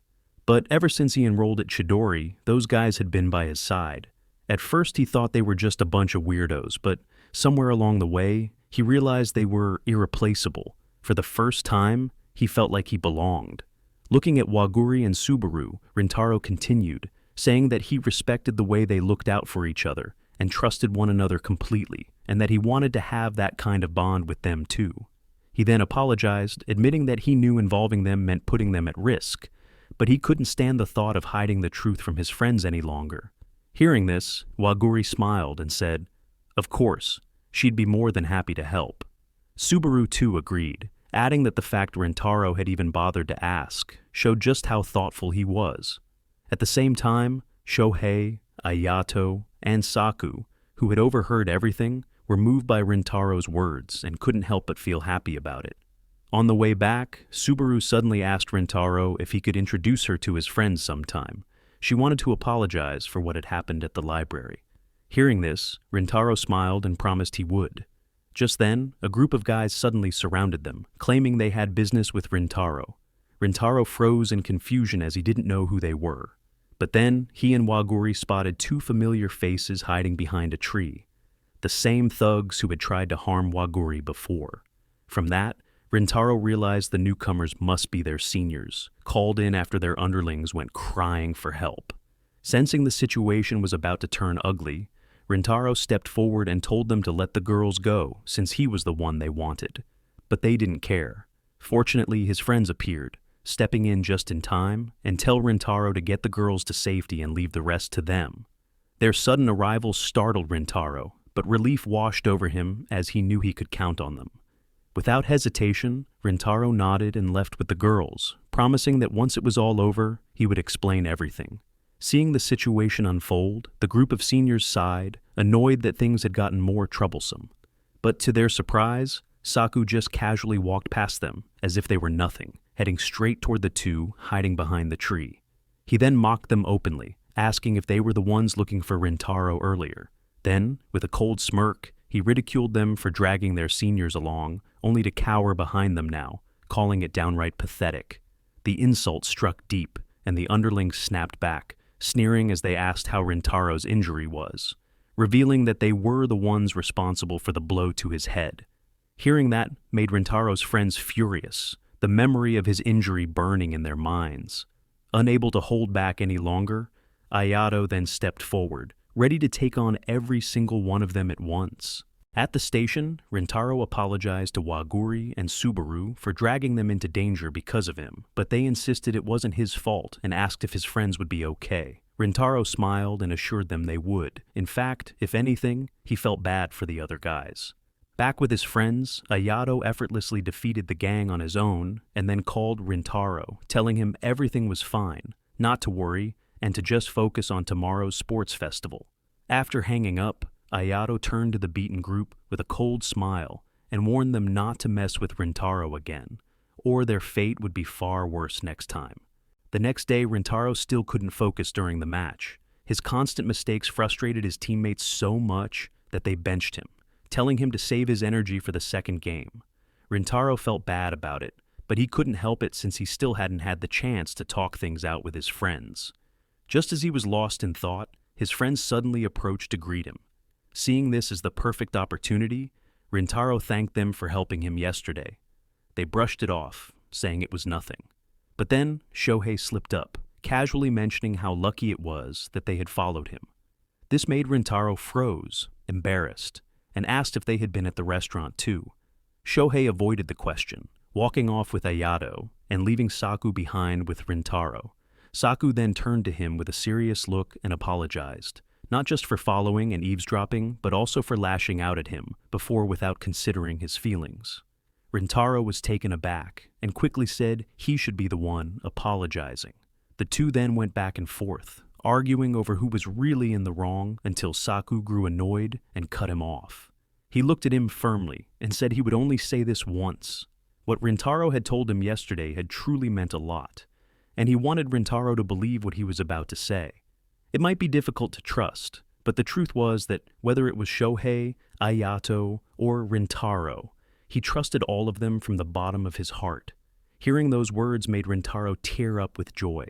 But ever since he enrolled at Chidori, those guys had been by his side. At first he thought they were just a bunch of weirdos, but somewhere along the way, he realized they were irreplaceable. For the first time, he felt like he belonged. Looking at Waguri and Subaru, Rintaro continued, saying that he respected the way they looked out for each other and trusted one another completely, and that he wanted to have that kind of bond with them too. He then apologized, admitting that he knew involving them meant putting them at risk, but he couldn't stand the thought of hiding the truth from his friends any longer. Hearing this, Waguri smiled and said, "Of course, she'd be more than happy to help." Subaru too agreed, adding that the fact Rintaro had even bothered to ask showed just how thoughtful he was. At the same time, Shohei, Ayato, and Saku, who had overheard everything, were moved by Rintaro's words and couldn't help but feel happy about it. On the way back, Subaru suddenly asked Rintaro if he could introduce her to his friends sometime. She wanted to apologize for what had happened at the library. Hearing this, Rintaro smiled and promised he would. Just then, a group of guys suddenly surrounded them, claiming they had business with Rintaro. Rintaro froze in confusion as he didn't know who they were. But then, he and Waguri spotted two familiar faces hiding behind a tree. The same thugs who had tried to harm Waguri before. From that, Rintaro realized the newcomers must be their seniors, called in after their underlings went crying for help. Sensing the situation was about to turn ugly, Rintaro stepped forward and told them to let the girls go, since he was the one they wanted. But they didn't care. Fortunately, his friends appeared, stepping in just in time, and tell Rintaro to get the girls to safety and leave the rest to them. Their sudden arrival startled Rintaro, but relief washed over him as he knew he could count on them. Without hesitation, Rintaro nodded and left with the girls, promising that once it was all over, he would explain everything. Seeing the situation unfold, the group of seniors sighed, annoyed that things had gotten more troublesome. But to their surprise, Saku just casually walked past them, as if they were nothing, heading straight toward the two hiding behind the tree. He then mocked them openly, asking if they were the ones looking for Rintaro earlier. Then, with a cold smirk, he ridiculed them for dragging their seniors along, only to cower behind them now, calling it downright pathetic. The insult struck deep, and the underlings snapped back, sneering as they asked how Rintaro's injury was, revealing that they were the ones responsible for the blow to his head. Hearing that made Rintaro's friends furious, the memory of his injury burning in their minds. Unable to hold back any longer, Ayato then stepped forward, ready to take on every single one of them at once. At the station, Rintaro apologized to Waguri and Subaru for dragging them into danger because of him, but they insisted it wasn't his fault and asked if his friends would be okay. Rintaro smiled and assured them they would. In fact, if anything, he felt bad for the other guys. Back with his friends, Ayato effortlessly defeated the gang on his own and then called Rintaro, telling him everything was fine, not to worry, and to just focus on tomorrow's sports festival. After hanging up, Ayato turned to the beaten group with a cold smile and warned them not to mess with Rintaro again, or their fate would be far worse next time. The next day, Rintaro still couldn't focus during the match. His constant mistakes frustrated his teammates so much that they benched him, telling him to save his energy for the second game. Rintaro felt bad about it, but he couldn't help it since he still hadn't had the chance to talk things out with his friends. Just as he was lost in thought, his friends suddenly approached to greet him. Seeing this as the perfect opportunity, Rintaro thanked them for helping him yesterday. They brushed it off, saying it was nothing. But then Shohei slipped up, casually mentioning how lucky it was that they had followed him. This made Rintaro froze, embarrassed, and asked if they had been at the restaurant too. Shohei avoided the question, walking off with Ayato and leaving Saku behind with Rintaro. Saku then turned to him with a serious look and apologized, not just for following and eavesdropping, but also for lashing out at him before without considering his feelings. Rintaro was taken aback and quickly said he should be the one apologizing. The two then went back and forth, arguing over who was really in the wrong until Saku grew annoyed and cut him off. He looked at him firmly and said he would only say this once. What Rintaro had told him yesterday had truly meant a lot, and he wanted Rintaro to believe what he was about to say. It might be difficult to trust, but the truth was that whether it was Shohei, Ayato, or Rintaro, he trusted all of them from the bottom of his heart. Hearing those words made Rintaro tear up with joy.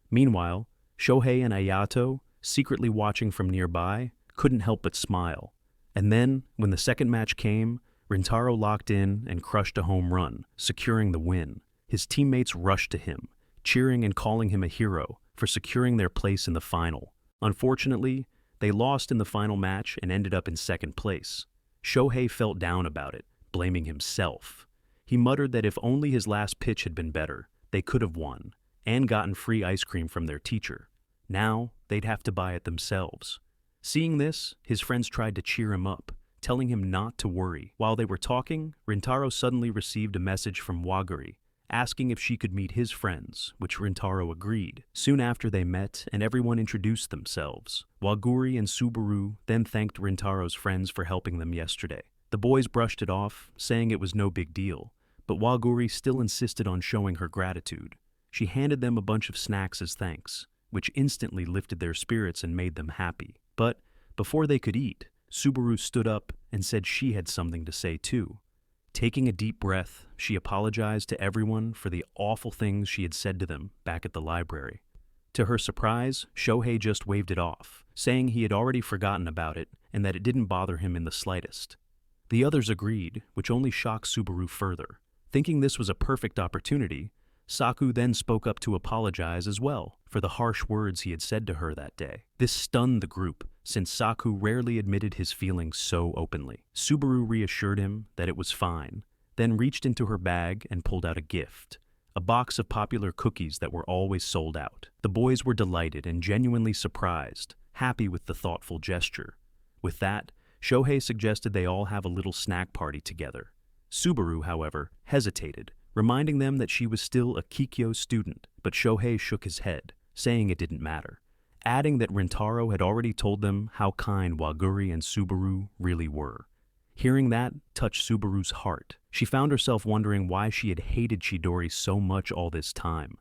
Meanwhile, Shohei and Ayato, secretly watching from nearby, couldn't help but smile. And then, when the second match came, Rintaro locked in and crushed a home run, securing the win. His teammates rushed to him, cheering and calling him a hero for securing their place in the final. Unfortunately, they lost in the final match and ended up in second place. Shohei felt down about it, blaming himself. He muttered that if only his last pitch had been better, they could have won, and gotten free ice cream from their teacher. Now, they'd have to buy it themselves. Seeing this, his friends tried to cheer him up, telling him not to worry. While they were talking, Rintaro suddenly received a message from Waguri, asking if she could meet his friends, which Rintaro agreed. Soon after they met, and everyone introduced themselves. Waguri and Subaru then thanked Rintaro's friends for helping them yesterday. The boys brushed it off, saying it was no big deal, but Waguri still insisted on showing her gratitude. She handed them a bunch of snacks as thanks, which instantly lifted their spirits and made them happy. But before they could eat, Subaru stood up and said she had something to say too. Taking a deep breath, she apologized to everyone for the awful things she had said to them back at the library. To her surprise, Shohei just waved it off, saying he had already forgotten about it and that it didn't bother him in the slightest. The others agreed, which only shocked Subaru further. Thinking this was a perfect opportunity, Saku then spoke up to apologize as well for the harsh words he had said to her that day. This stunned the group, since Saku rarely admitted his feelings so openly. Subaru reassured him that it was fine, then reached into her bag and pulled out a gift, a box of popular cookies that were always sold out. The boys were delighted and genuinely surprised, happy with the thoughtful gesture. With that, Shohei suggested they all have a little snack party together. Subaru, however, hesitated, reminding them that she was still a Kikyo student, but Shohei shook his head, saying it didn't matter, adding that Rintaro had already told them how kind Waguri and Subaru really were. Hearing that touched Subaru's heart. She found herself wondering why she had hated Chidori so much all this time.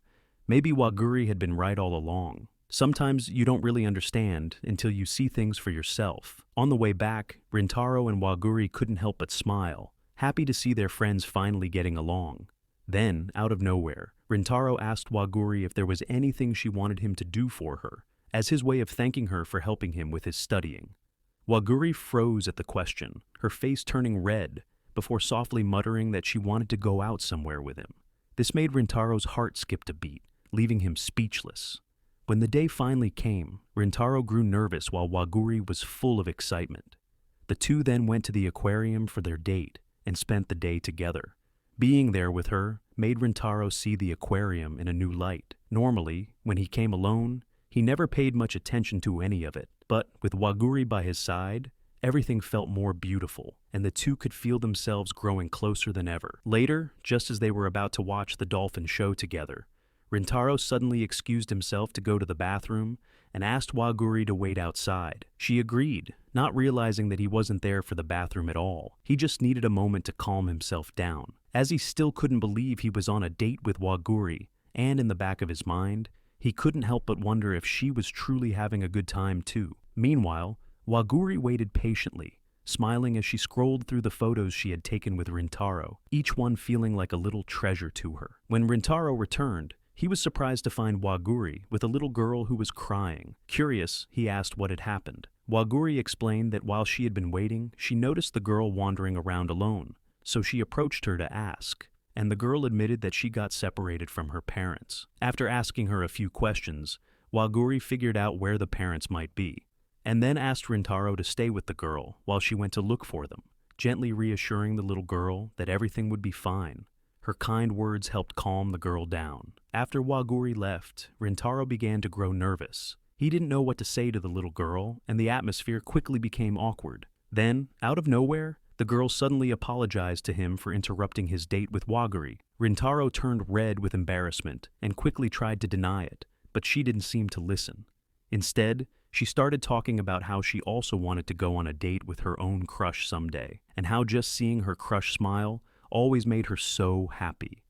Maybe Waguri had been right all along. Sometimes you don't really understand until you see things for yourself. On the way back, Rintaro and Waguri couldn't help but smile, happy to see their friends finally getting along. Then, out of nowhere, Rintaro asked Waguri if there was anything she wanted him to do for her, as his way of thanking her for helping him with his studying. Waguri froze at the question, her face turning red, before softly muttering that she wanted to go out somewhere with him. This made Rintaro's heart skip a beat, leaving him speechless. When the day finally came, Rintaro grew nervous while Waguri was full of excitement. The two then went to the aquarium for their date and spent the day together. Being there with her made Rintaro see the aquarium in a new light. Normally, when he came alone, he never paid much attention to any of it, but with Waguri by his side, everything felt more beautiful, and the two could feel themselves growing closer than ever. Later, just as they were about to watch the dolphin show together, Rintaro suddenly excused himself to go to the bathroom and asked Waguri to wait outside. She agreed, not realizing that he wasn't there for the bathroom at all. He just needed a moment to calm himself down. As he still couldn't believe he was on a date with Waguri, and in the back of his mind, he couldn't help but wonder if she was truly having a good time too. Meanwhile, Waguri waited patiently, smiling as she scrolled through the photos she had taken with Rintaro, each one feeling like a little treasure to her. When Rintaro returned, he was surprised to find Waguri with a little girl who was crying. Curious, he asked what had happened. Waguri explained that while she had been waiting, she noticed the girl wandering around alone, so she approached her to ask, and the girl admitted that she got separated from her parents. After asking her a few questions, Waguri figured out where the parents might be, and then asked Rintaro to stay with the girl while she went to look for them, gently reassuring the little girl that everything would be fine. Her kind words helped calm the girl down. After Waguri left, Rintaro began to grow nervous. He didn't know what to say to the little girl, and the atmosphere quickly became awkward. Then, out of nowhere, the girl suddenly apologized to him for interrupting his date with Waguri. Rintaro turned red with embarrassment and quickly tried to deny it, but she didn't seem to listen. Instead, she started talking about how she also wanted to go on a date with her own crush someday, and how just seeing her crush smile always made her so happy.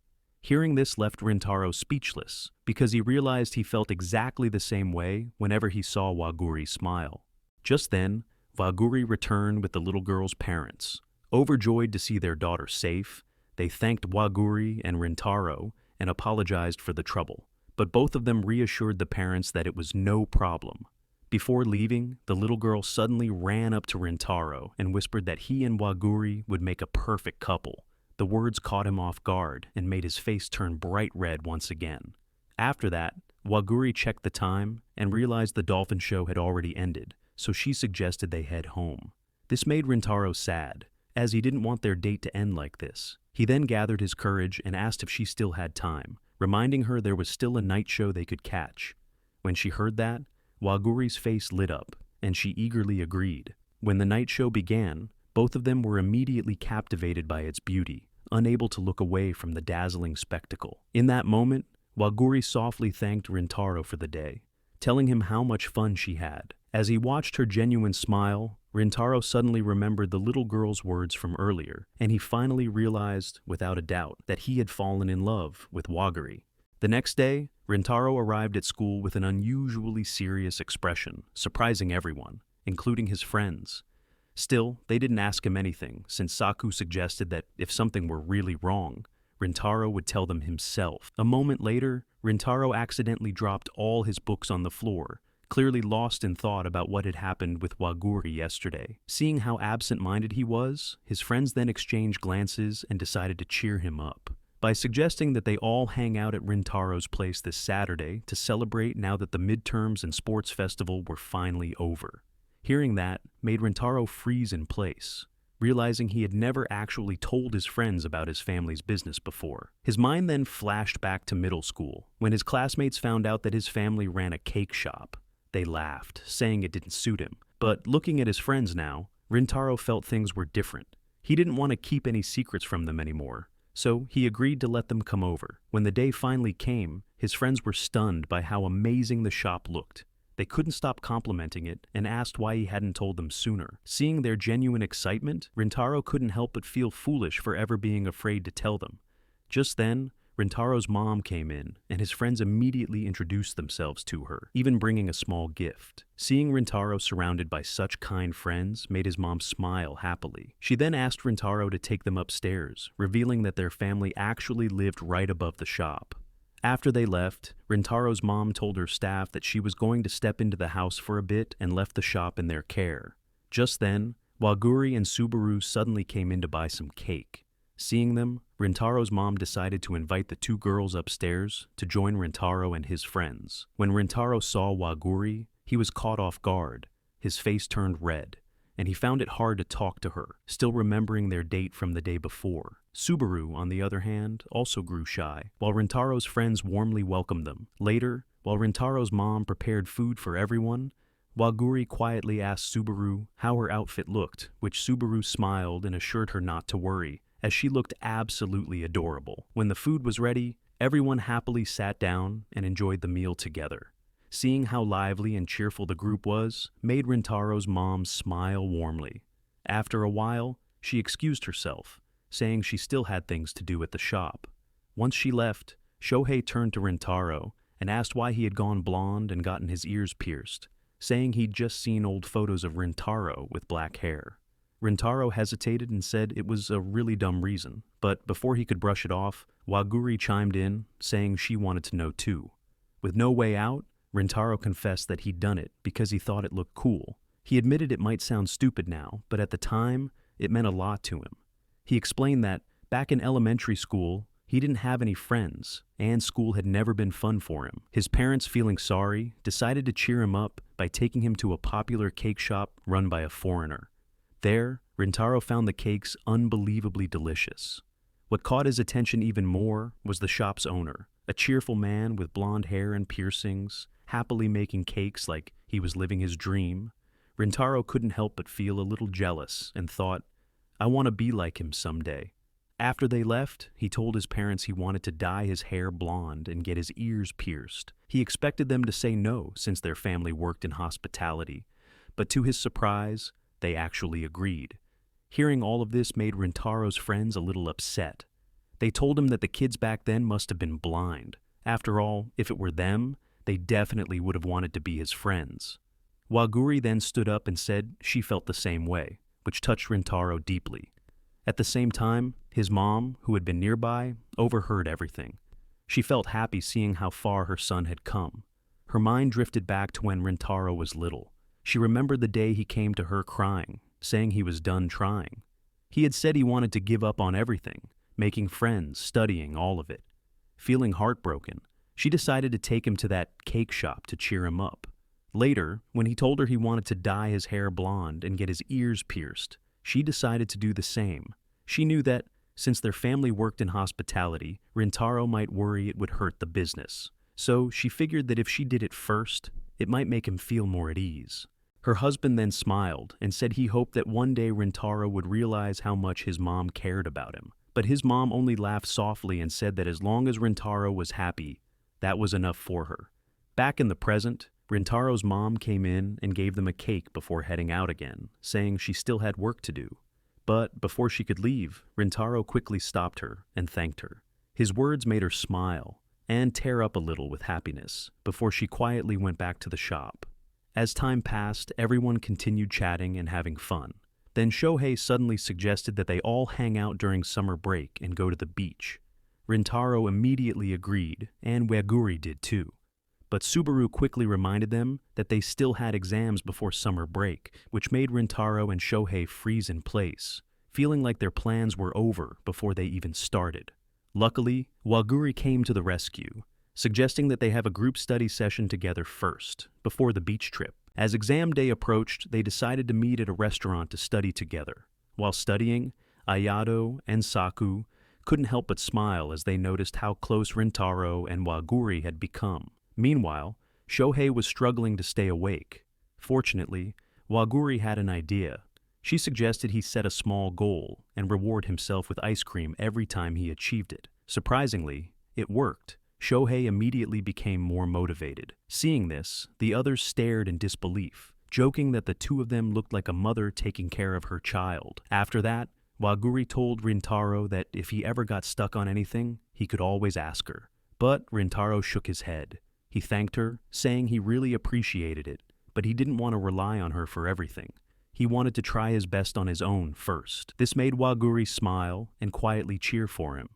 Hearing this left Rintaro speechless, because he realized he felt exactly the same way whenever he saw Waguri smile. Just then, Waguri returned with the little girl's parents. Overjoyed to see their daughter safe, they thanked Waguri and Rintaro and apologized for the trouble, but both of them reassured the parents that it was no problem. Before leaving, the little girl suddenly ran up to Rintaro and whispered that he and Waguri would make a perfect couple. The words caught him off guard and made his face turn bright red once again. After that, Waguri checked the time and realized the dolphin show had already ended, so she suggested they head home. This made Rintaro sad, as he didn't want their date to end like this. He then gathered his courage and asked if she still had time, reminding her there was still a night show they could catch. When she heard that, Waguri's face lit up, and she eagerly agreed. When the night show began, both of them were immediately captivated by its beauty, unable to look away from the dazzling spectacle. In that moment, Waguri softly thanked Rintaro for the day, telling him how much fun she had. As he watched her genuine smile, Rintaro suddenly remembered the little girl's words from earlier, and he finally realized, without a doubt, that he had fallen in love with Waguri. The next day, Rintaro arrived at school with an unusually serious expression, surprising everyone, including his friends. Still, they didn't ask him anything, since Saku suggested that if something were really wrong, Rintaro would tell them himself. A moment later, Rintaro accidentally dropped all his books on the floor, clearly lost in thought about what had happened with Waguri yesterday. Seeing how absent-minded he was, his friends then exchanged glances and decided to cheer him up by suggesting that they all hang out at Rintaro's place this Saturday to celebrate now that the midterms and sports festival were finally over. Hearing that made Rintaro freeze in place, realizing he had never actually told his friends about his family's business before. His mind then flashed back to middle school, when his classmates found out that his family ran a cake shop. They laughed, saying it didn't suit him. But looking at his friends now, Rintaro felt things were different. He didn't want to keep any secrets from them anymore, so he agreed to let them come over. When the day finally came, his friends were stunned by how amazing the shop looked. They couldn't stop complimenting it and asked why he hadn't told them sooner. Seeing their genuine excitement, Rintaro couldn't help but feel foolish for ever being afraid to tell them. Just then, Rintaro's mom came in, and his friends immediately introduced themselves to her, even bringing a small gift. Seeing Rintaro surrounded by such kind friends made his mom smile happily. She then asked Rintaro to take them upstairs, revealing that their family actually lived right above the shop. After they left, Rintaro's mom told her staff that she was going to step into the house for a bit and left the shop in their care. Just then, Waguri and Subaru suddenly came in to buy some cake. Seeing them, Rintaro's mom decided to invite the two girls upstairs to join Rintaro and his friends. When Rintaro saw Waguri, he was caught off guard. His face turned red, and he found it hard to talk to her, still remembering their date from the day before. Subaru, on the other hand, also grew shy, while Rintaro's friends warmly welcomed them. Later, while Rintaro's mom prepared food for everyone, Waguri quietly asked Subaru how her outfit looked, which Subaru smiled and assured her not to worry, as she looked absolutely adorable. When the food was ready, everyone happily sat down and enjoyed the meal together. Seeing how lively and cheerful the group was made Rintaro's mom smile warmly. After a while, she excused herself, saying she still had things to do at the shop. Once she left, Shohei turned to Rintaro and asked why he had gone blonde and gotten his ears pierced, saying he'd just seen old photos of Rintaro with black hair. Rintaro hesitated and said it was a really dumb reason, but before he could brush it off, Waguri chimed in, saying she wanted to know too. With no way out, Rintaro confessed that he'd done it because he thought it looked cool. He admitted it might sound stupid now, but at the time, it meant a lot to him. He explained that, back in elementary school, he didn't have any friends, and school had never been fun for him. His parents, feeling sorry, decided to cheer him up by taking him to a popular cake shop run by a foreigner. There, Rintaro found the cakes unbelievably delicious. What caught his attention even more was the shop's owner, a cheerful man with blonde hair and piercings, happily making cakes like he was living his dream. Rintaro couldn't help but feel a little jealous and thought, I want to be like him someday. After they left, he told his parents he wanted to dye his hair blonde and get his ears pierced. He expected them to say no since their family worked in hospitality, but to his surprise, they actually agreed. Hearing all of this made Rintaro's friends a little upset. They told him that the kids back then must have been blind. After all, if it were them, they definitely would have wanted to be his friends. Waguri then stood up and said she felt the same way, which touched Rintaro deeply. At the same time, his mom, who had been nearby, overheard everything. She felt happy seeing how far her son had come. Her mind drifted back to when Rintaro was little. She remembered the day he came to her crying, saying he was done trying. He had said he wanted to give up on everything, making friends, studying, all of it. Feeling heartbroken, she decided to take him to that cake shop to cheer him up. Later, when he told her he wanted to dye his hair blonde and get his ears pierced, she decided to do the same. She knew that, since their family worked in hospitality, Rintaro might worry it would hurt the business. So she figured that if she did it first, it might make him feel more at ease. Her husband then smiled and said he hoped that one day Rintaro would realize how much his mom cared about him. But his mom only laughed softly and said that as long as Rintaro was happy, that was enough for her. Back in the present, Rintaro's mom came in and gave them a cake before heading out again, saying she still had work to do. But before she could leave, Rintaro quickly stopped her and thanked her. His words made her smile and tear up a little with happiness before she quietly went back to the shop. As time passed, everyone continued chatting and having fun. Then Shohei suddenly suggested that they all hang out during summer break and go to the beach. Rintaro immediately agreed, and Waguri did too. But Subaru quickly reminded them that they still had exams before summer break, which made Rintaro and Shohei freeze in place, feeling like their plans were over before they even started. Luckily, Waguri came to the rescue, suggesting that they have a group study session together first, before the beach trip. As exam day approached, they decided to meet at a restaurant to study together. While studying, Ayato and Saku couldn't help but smile as they noticed how close Rintaro and Waguri had become. Meanwhile, Shohei was struggling to stay awake. Fortunately, Waguri had an idea. She suggested he set a small goal and reward himself with ice cream every time he achieved it. Surprisingly, it worked. Shohei immediately became more motivated. Seeing this, the others stared in disbelief, joking that the two of them looked like a mother taking care of her child. After that, Waguri told Rintaro that if he ever got stuck on anything, he could always ask her. But Rintaro shook his head. He thanked her, saying he really appreciated it, but he didn't want to rely on her for everything. He wanted to try his best on his own first. This made Waguri smile and quietly cheer for him.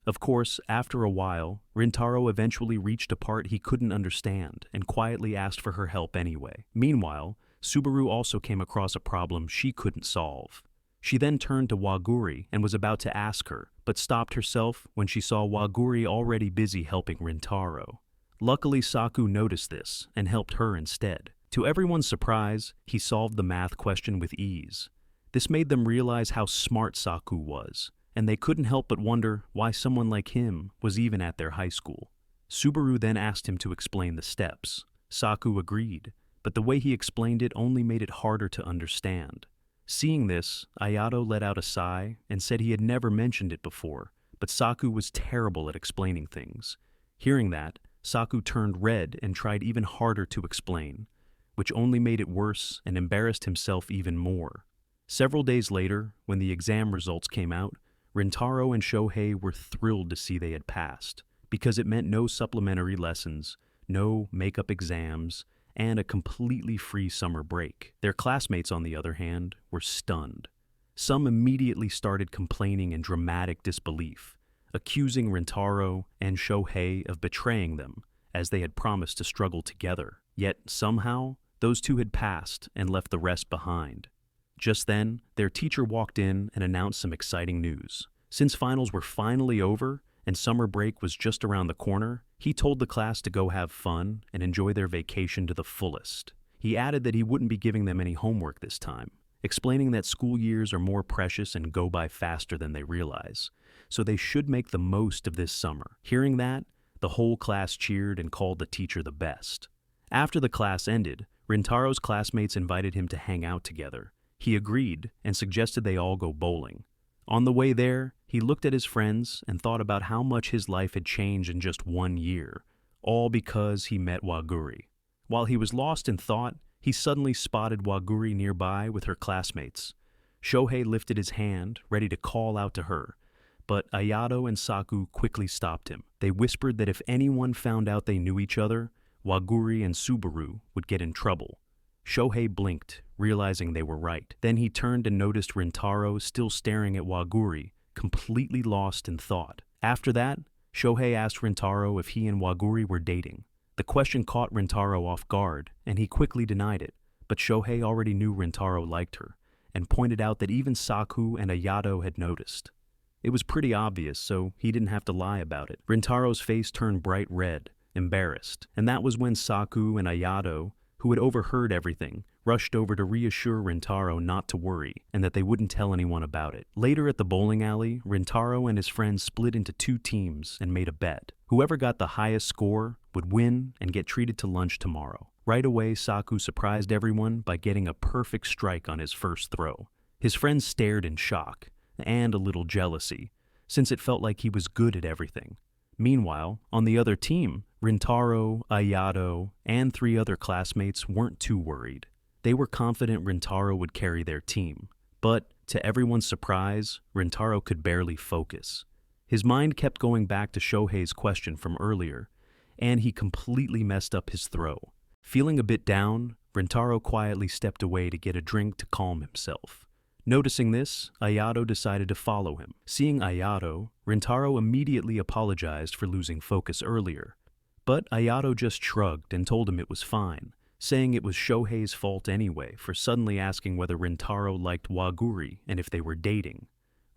Of course, after a while, Rintaro eventually reached a part he couldn't understand and quietly asked for her help anyway. Meanwhile, Subaru also came across a problem she couldn't solve. She then turned to Waguri and was about to ask her, but stopped herself when she saw Waguri already busy helping Rintaro. Luckily, Saku noticed this and helped her instead. To everyone's surprise, he solved the math question with ease. This made them realize how smart Saku was, and they couldn't help but wonder why someone like him was even at their high school. Subaru then asked him to explain the steps. Saku agreed, but the way he explained it only made it harder to understand. Seeing this, Ayato let out a sigh and said he had never mentioned it before, but Saku was terrible at explaining things. Hearing that, Saku turned red and tried even harder to explain, which only made it worse and embarrassed himself even more. Several days later, when the exam results came out, Rintaro and Shohei were thrilled to see they had passed, because it meant no supplementary lessons, no makeup exams, and a completely free summer break. Their classmates, on the other hand, were stunned. Some immediately started complaining in dramatic disbelief, accusing Rintaro and Shohei of betraying them, as they had promised to struggle together. Yet, somehow, those two had passed and left the rest behind. Just then, their teacher walked in and announced some exciting news. Since finals were finally over and summer break was just around the corner, he told the class to go have fun and enjoy their vacation to the fullest. He added that he wouldn't be giving them any homework this time, explaining that school years are more precious and go by faster than they realize, so they should make the most of this summer. Hearing that, the whole class cheered and called the teacher the best. After the class ended, Rintaro's classmates invited him to hang out together. He agreed and suggested they all go bowling. On the way there, he looked at his friends and thought about how much his life had changed in just 1 year, all because he met Waguri. While he was lost in thought, he suddenly spotted Waguri nearby with her classmates. Shohei lifted his hand, ready to call out to her, but Ayato and Saku quickly stopped him. They whispered that if anyone found out they knew each other, Waguri and Subaru would get in trouble. Shohei blinked, realizing they were right. Then he turned and noticed Rintaro still staring at Waguri, completely lost in thought. After that, Shohei asked Rintaro if he and Waguri were dating. The question caught Rintaro off guard, and he quickly denied it, but Shohei already knew Rintaro liked her, and pointed out that even Saku and Ayato had noticed. It was pretty obvious, so he didn't have to lie about it. Rintaro's face turned bright red, embarrassed, and that was when Saku and Ayato, who had overheard everything, rushed over to reassure Rintaro not to worry and that they wouldn't tell anyone about it. Later at the bowling alley, Rintaro and his friends split into 2 teams and made a bet. Whoever got the highest score would win and get treated to lunch tomorrow. Right away, Saku surprised everyone by getting a perfect strike on his first throw. His friends stared in shock and a little jealousy, since it felt like he was good at everything. Meanwhile, on the other team, Rintaro, Ayato, and 3 other classmates weren't too worried. They were confident Rintaro would carry their team. But, to everyone's surprise, Rintaro could barely focus. His mind kept going back to Shohei's question from earlier, and he completely messed up his throw. Feeling a bit down, Rintaro quietly stepped away to get a drink to calm himself. Noticing this, Ayato decided to follow him. Seeing Ayato, Rintaro immediately apologized for losing focus earlier. But Ayato just shrugged and told him it was fine, saying it was Shohei's fault anyway for suddenly asking whether Rintaro liked Waguri and if they were dating.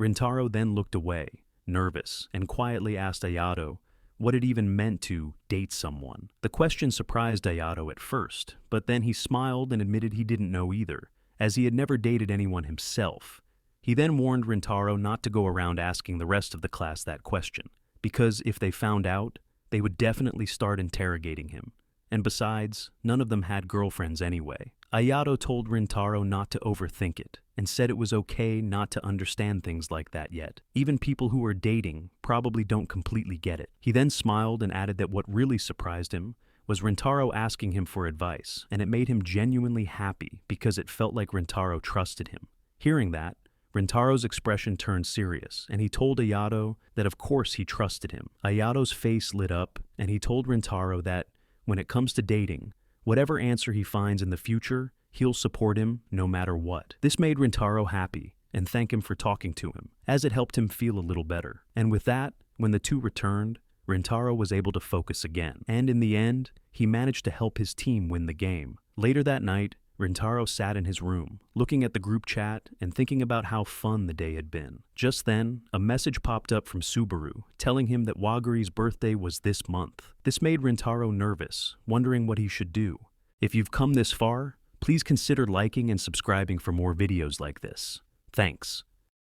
Rintaro then looked away, nervous, and quietly asked Ayato what it even meant to date someone. The question surprised Ayato at first, but then he smiled and admitted he didn't know either, as he had never dated anyone himself. He then warned Rintaro not to go around asking the rest of the class that question, because if they found out, they would definitely start interrogating him. And besides, none of them had girlfriends anyway. Ayato told Rintaro not to overthink it, and said it was okay not to understand things like that yet. Even people who are dating probably don't completely get it. He then smiled and added that what really surprised him was Rintaro asking him for advice, and it made him genuinely happy because it felt like Rintaro trusted him. Hearing that, Rintaro's expression turned serious, and he told Ayato that of course he trusted him. Ayato's face lit up, and he told Rintaro that, when it comes to dating, whatever answer he finds in the future, he'll support him no matter what. This made Rintaro happy, and thank him for talking to him, as it helped him feel a little better. And with that, when the two returned, Rintaro was able to focus again. And in the end, he managed to help his team win the game. Later that night, Rintaro sat in his room, looking at the group chat and thinking about how fun the day had been. Just then, a message popped up from Subaru, telling him that Waguri's birthday was this month. This made Rintaro nervous, wondering what he should do. If you've come this far, please consider liking and subscribing for more videos like this. Thanks.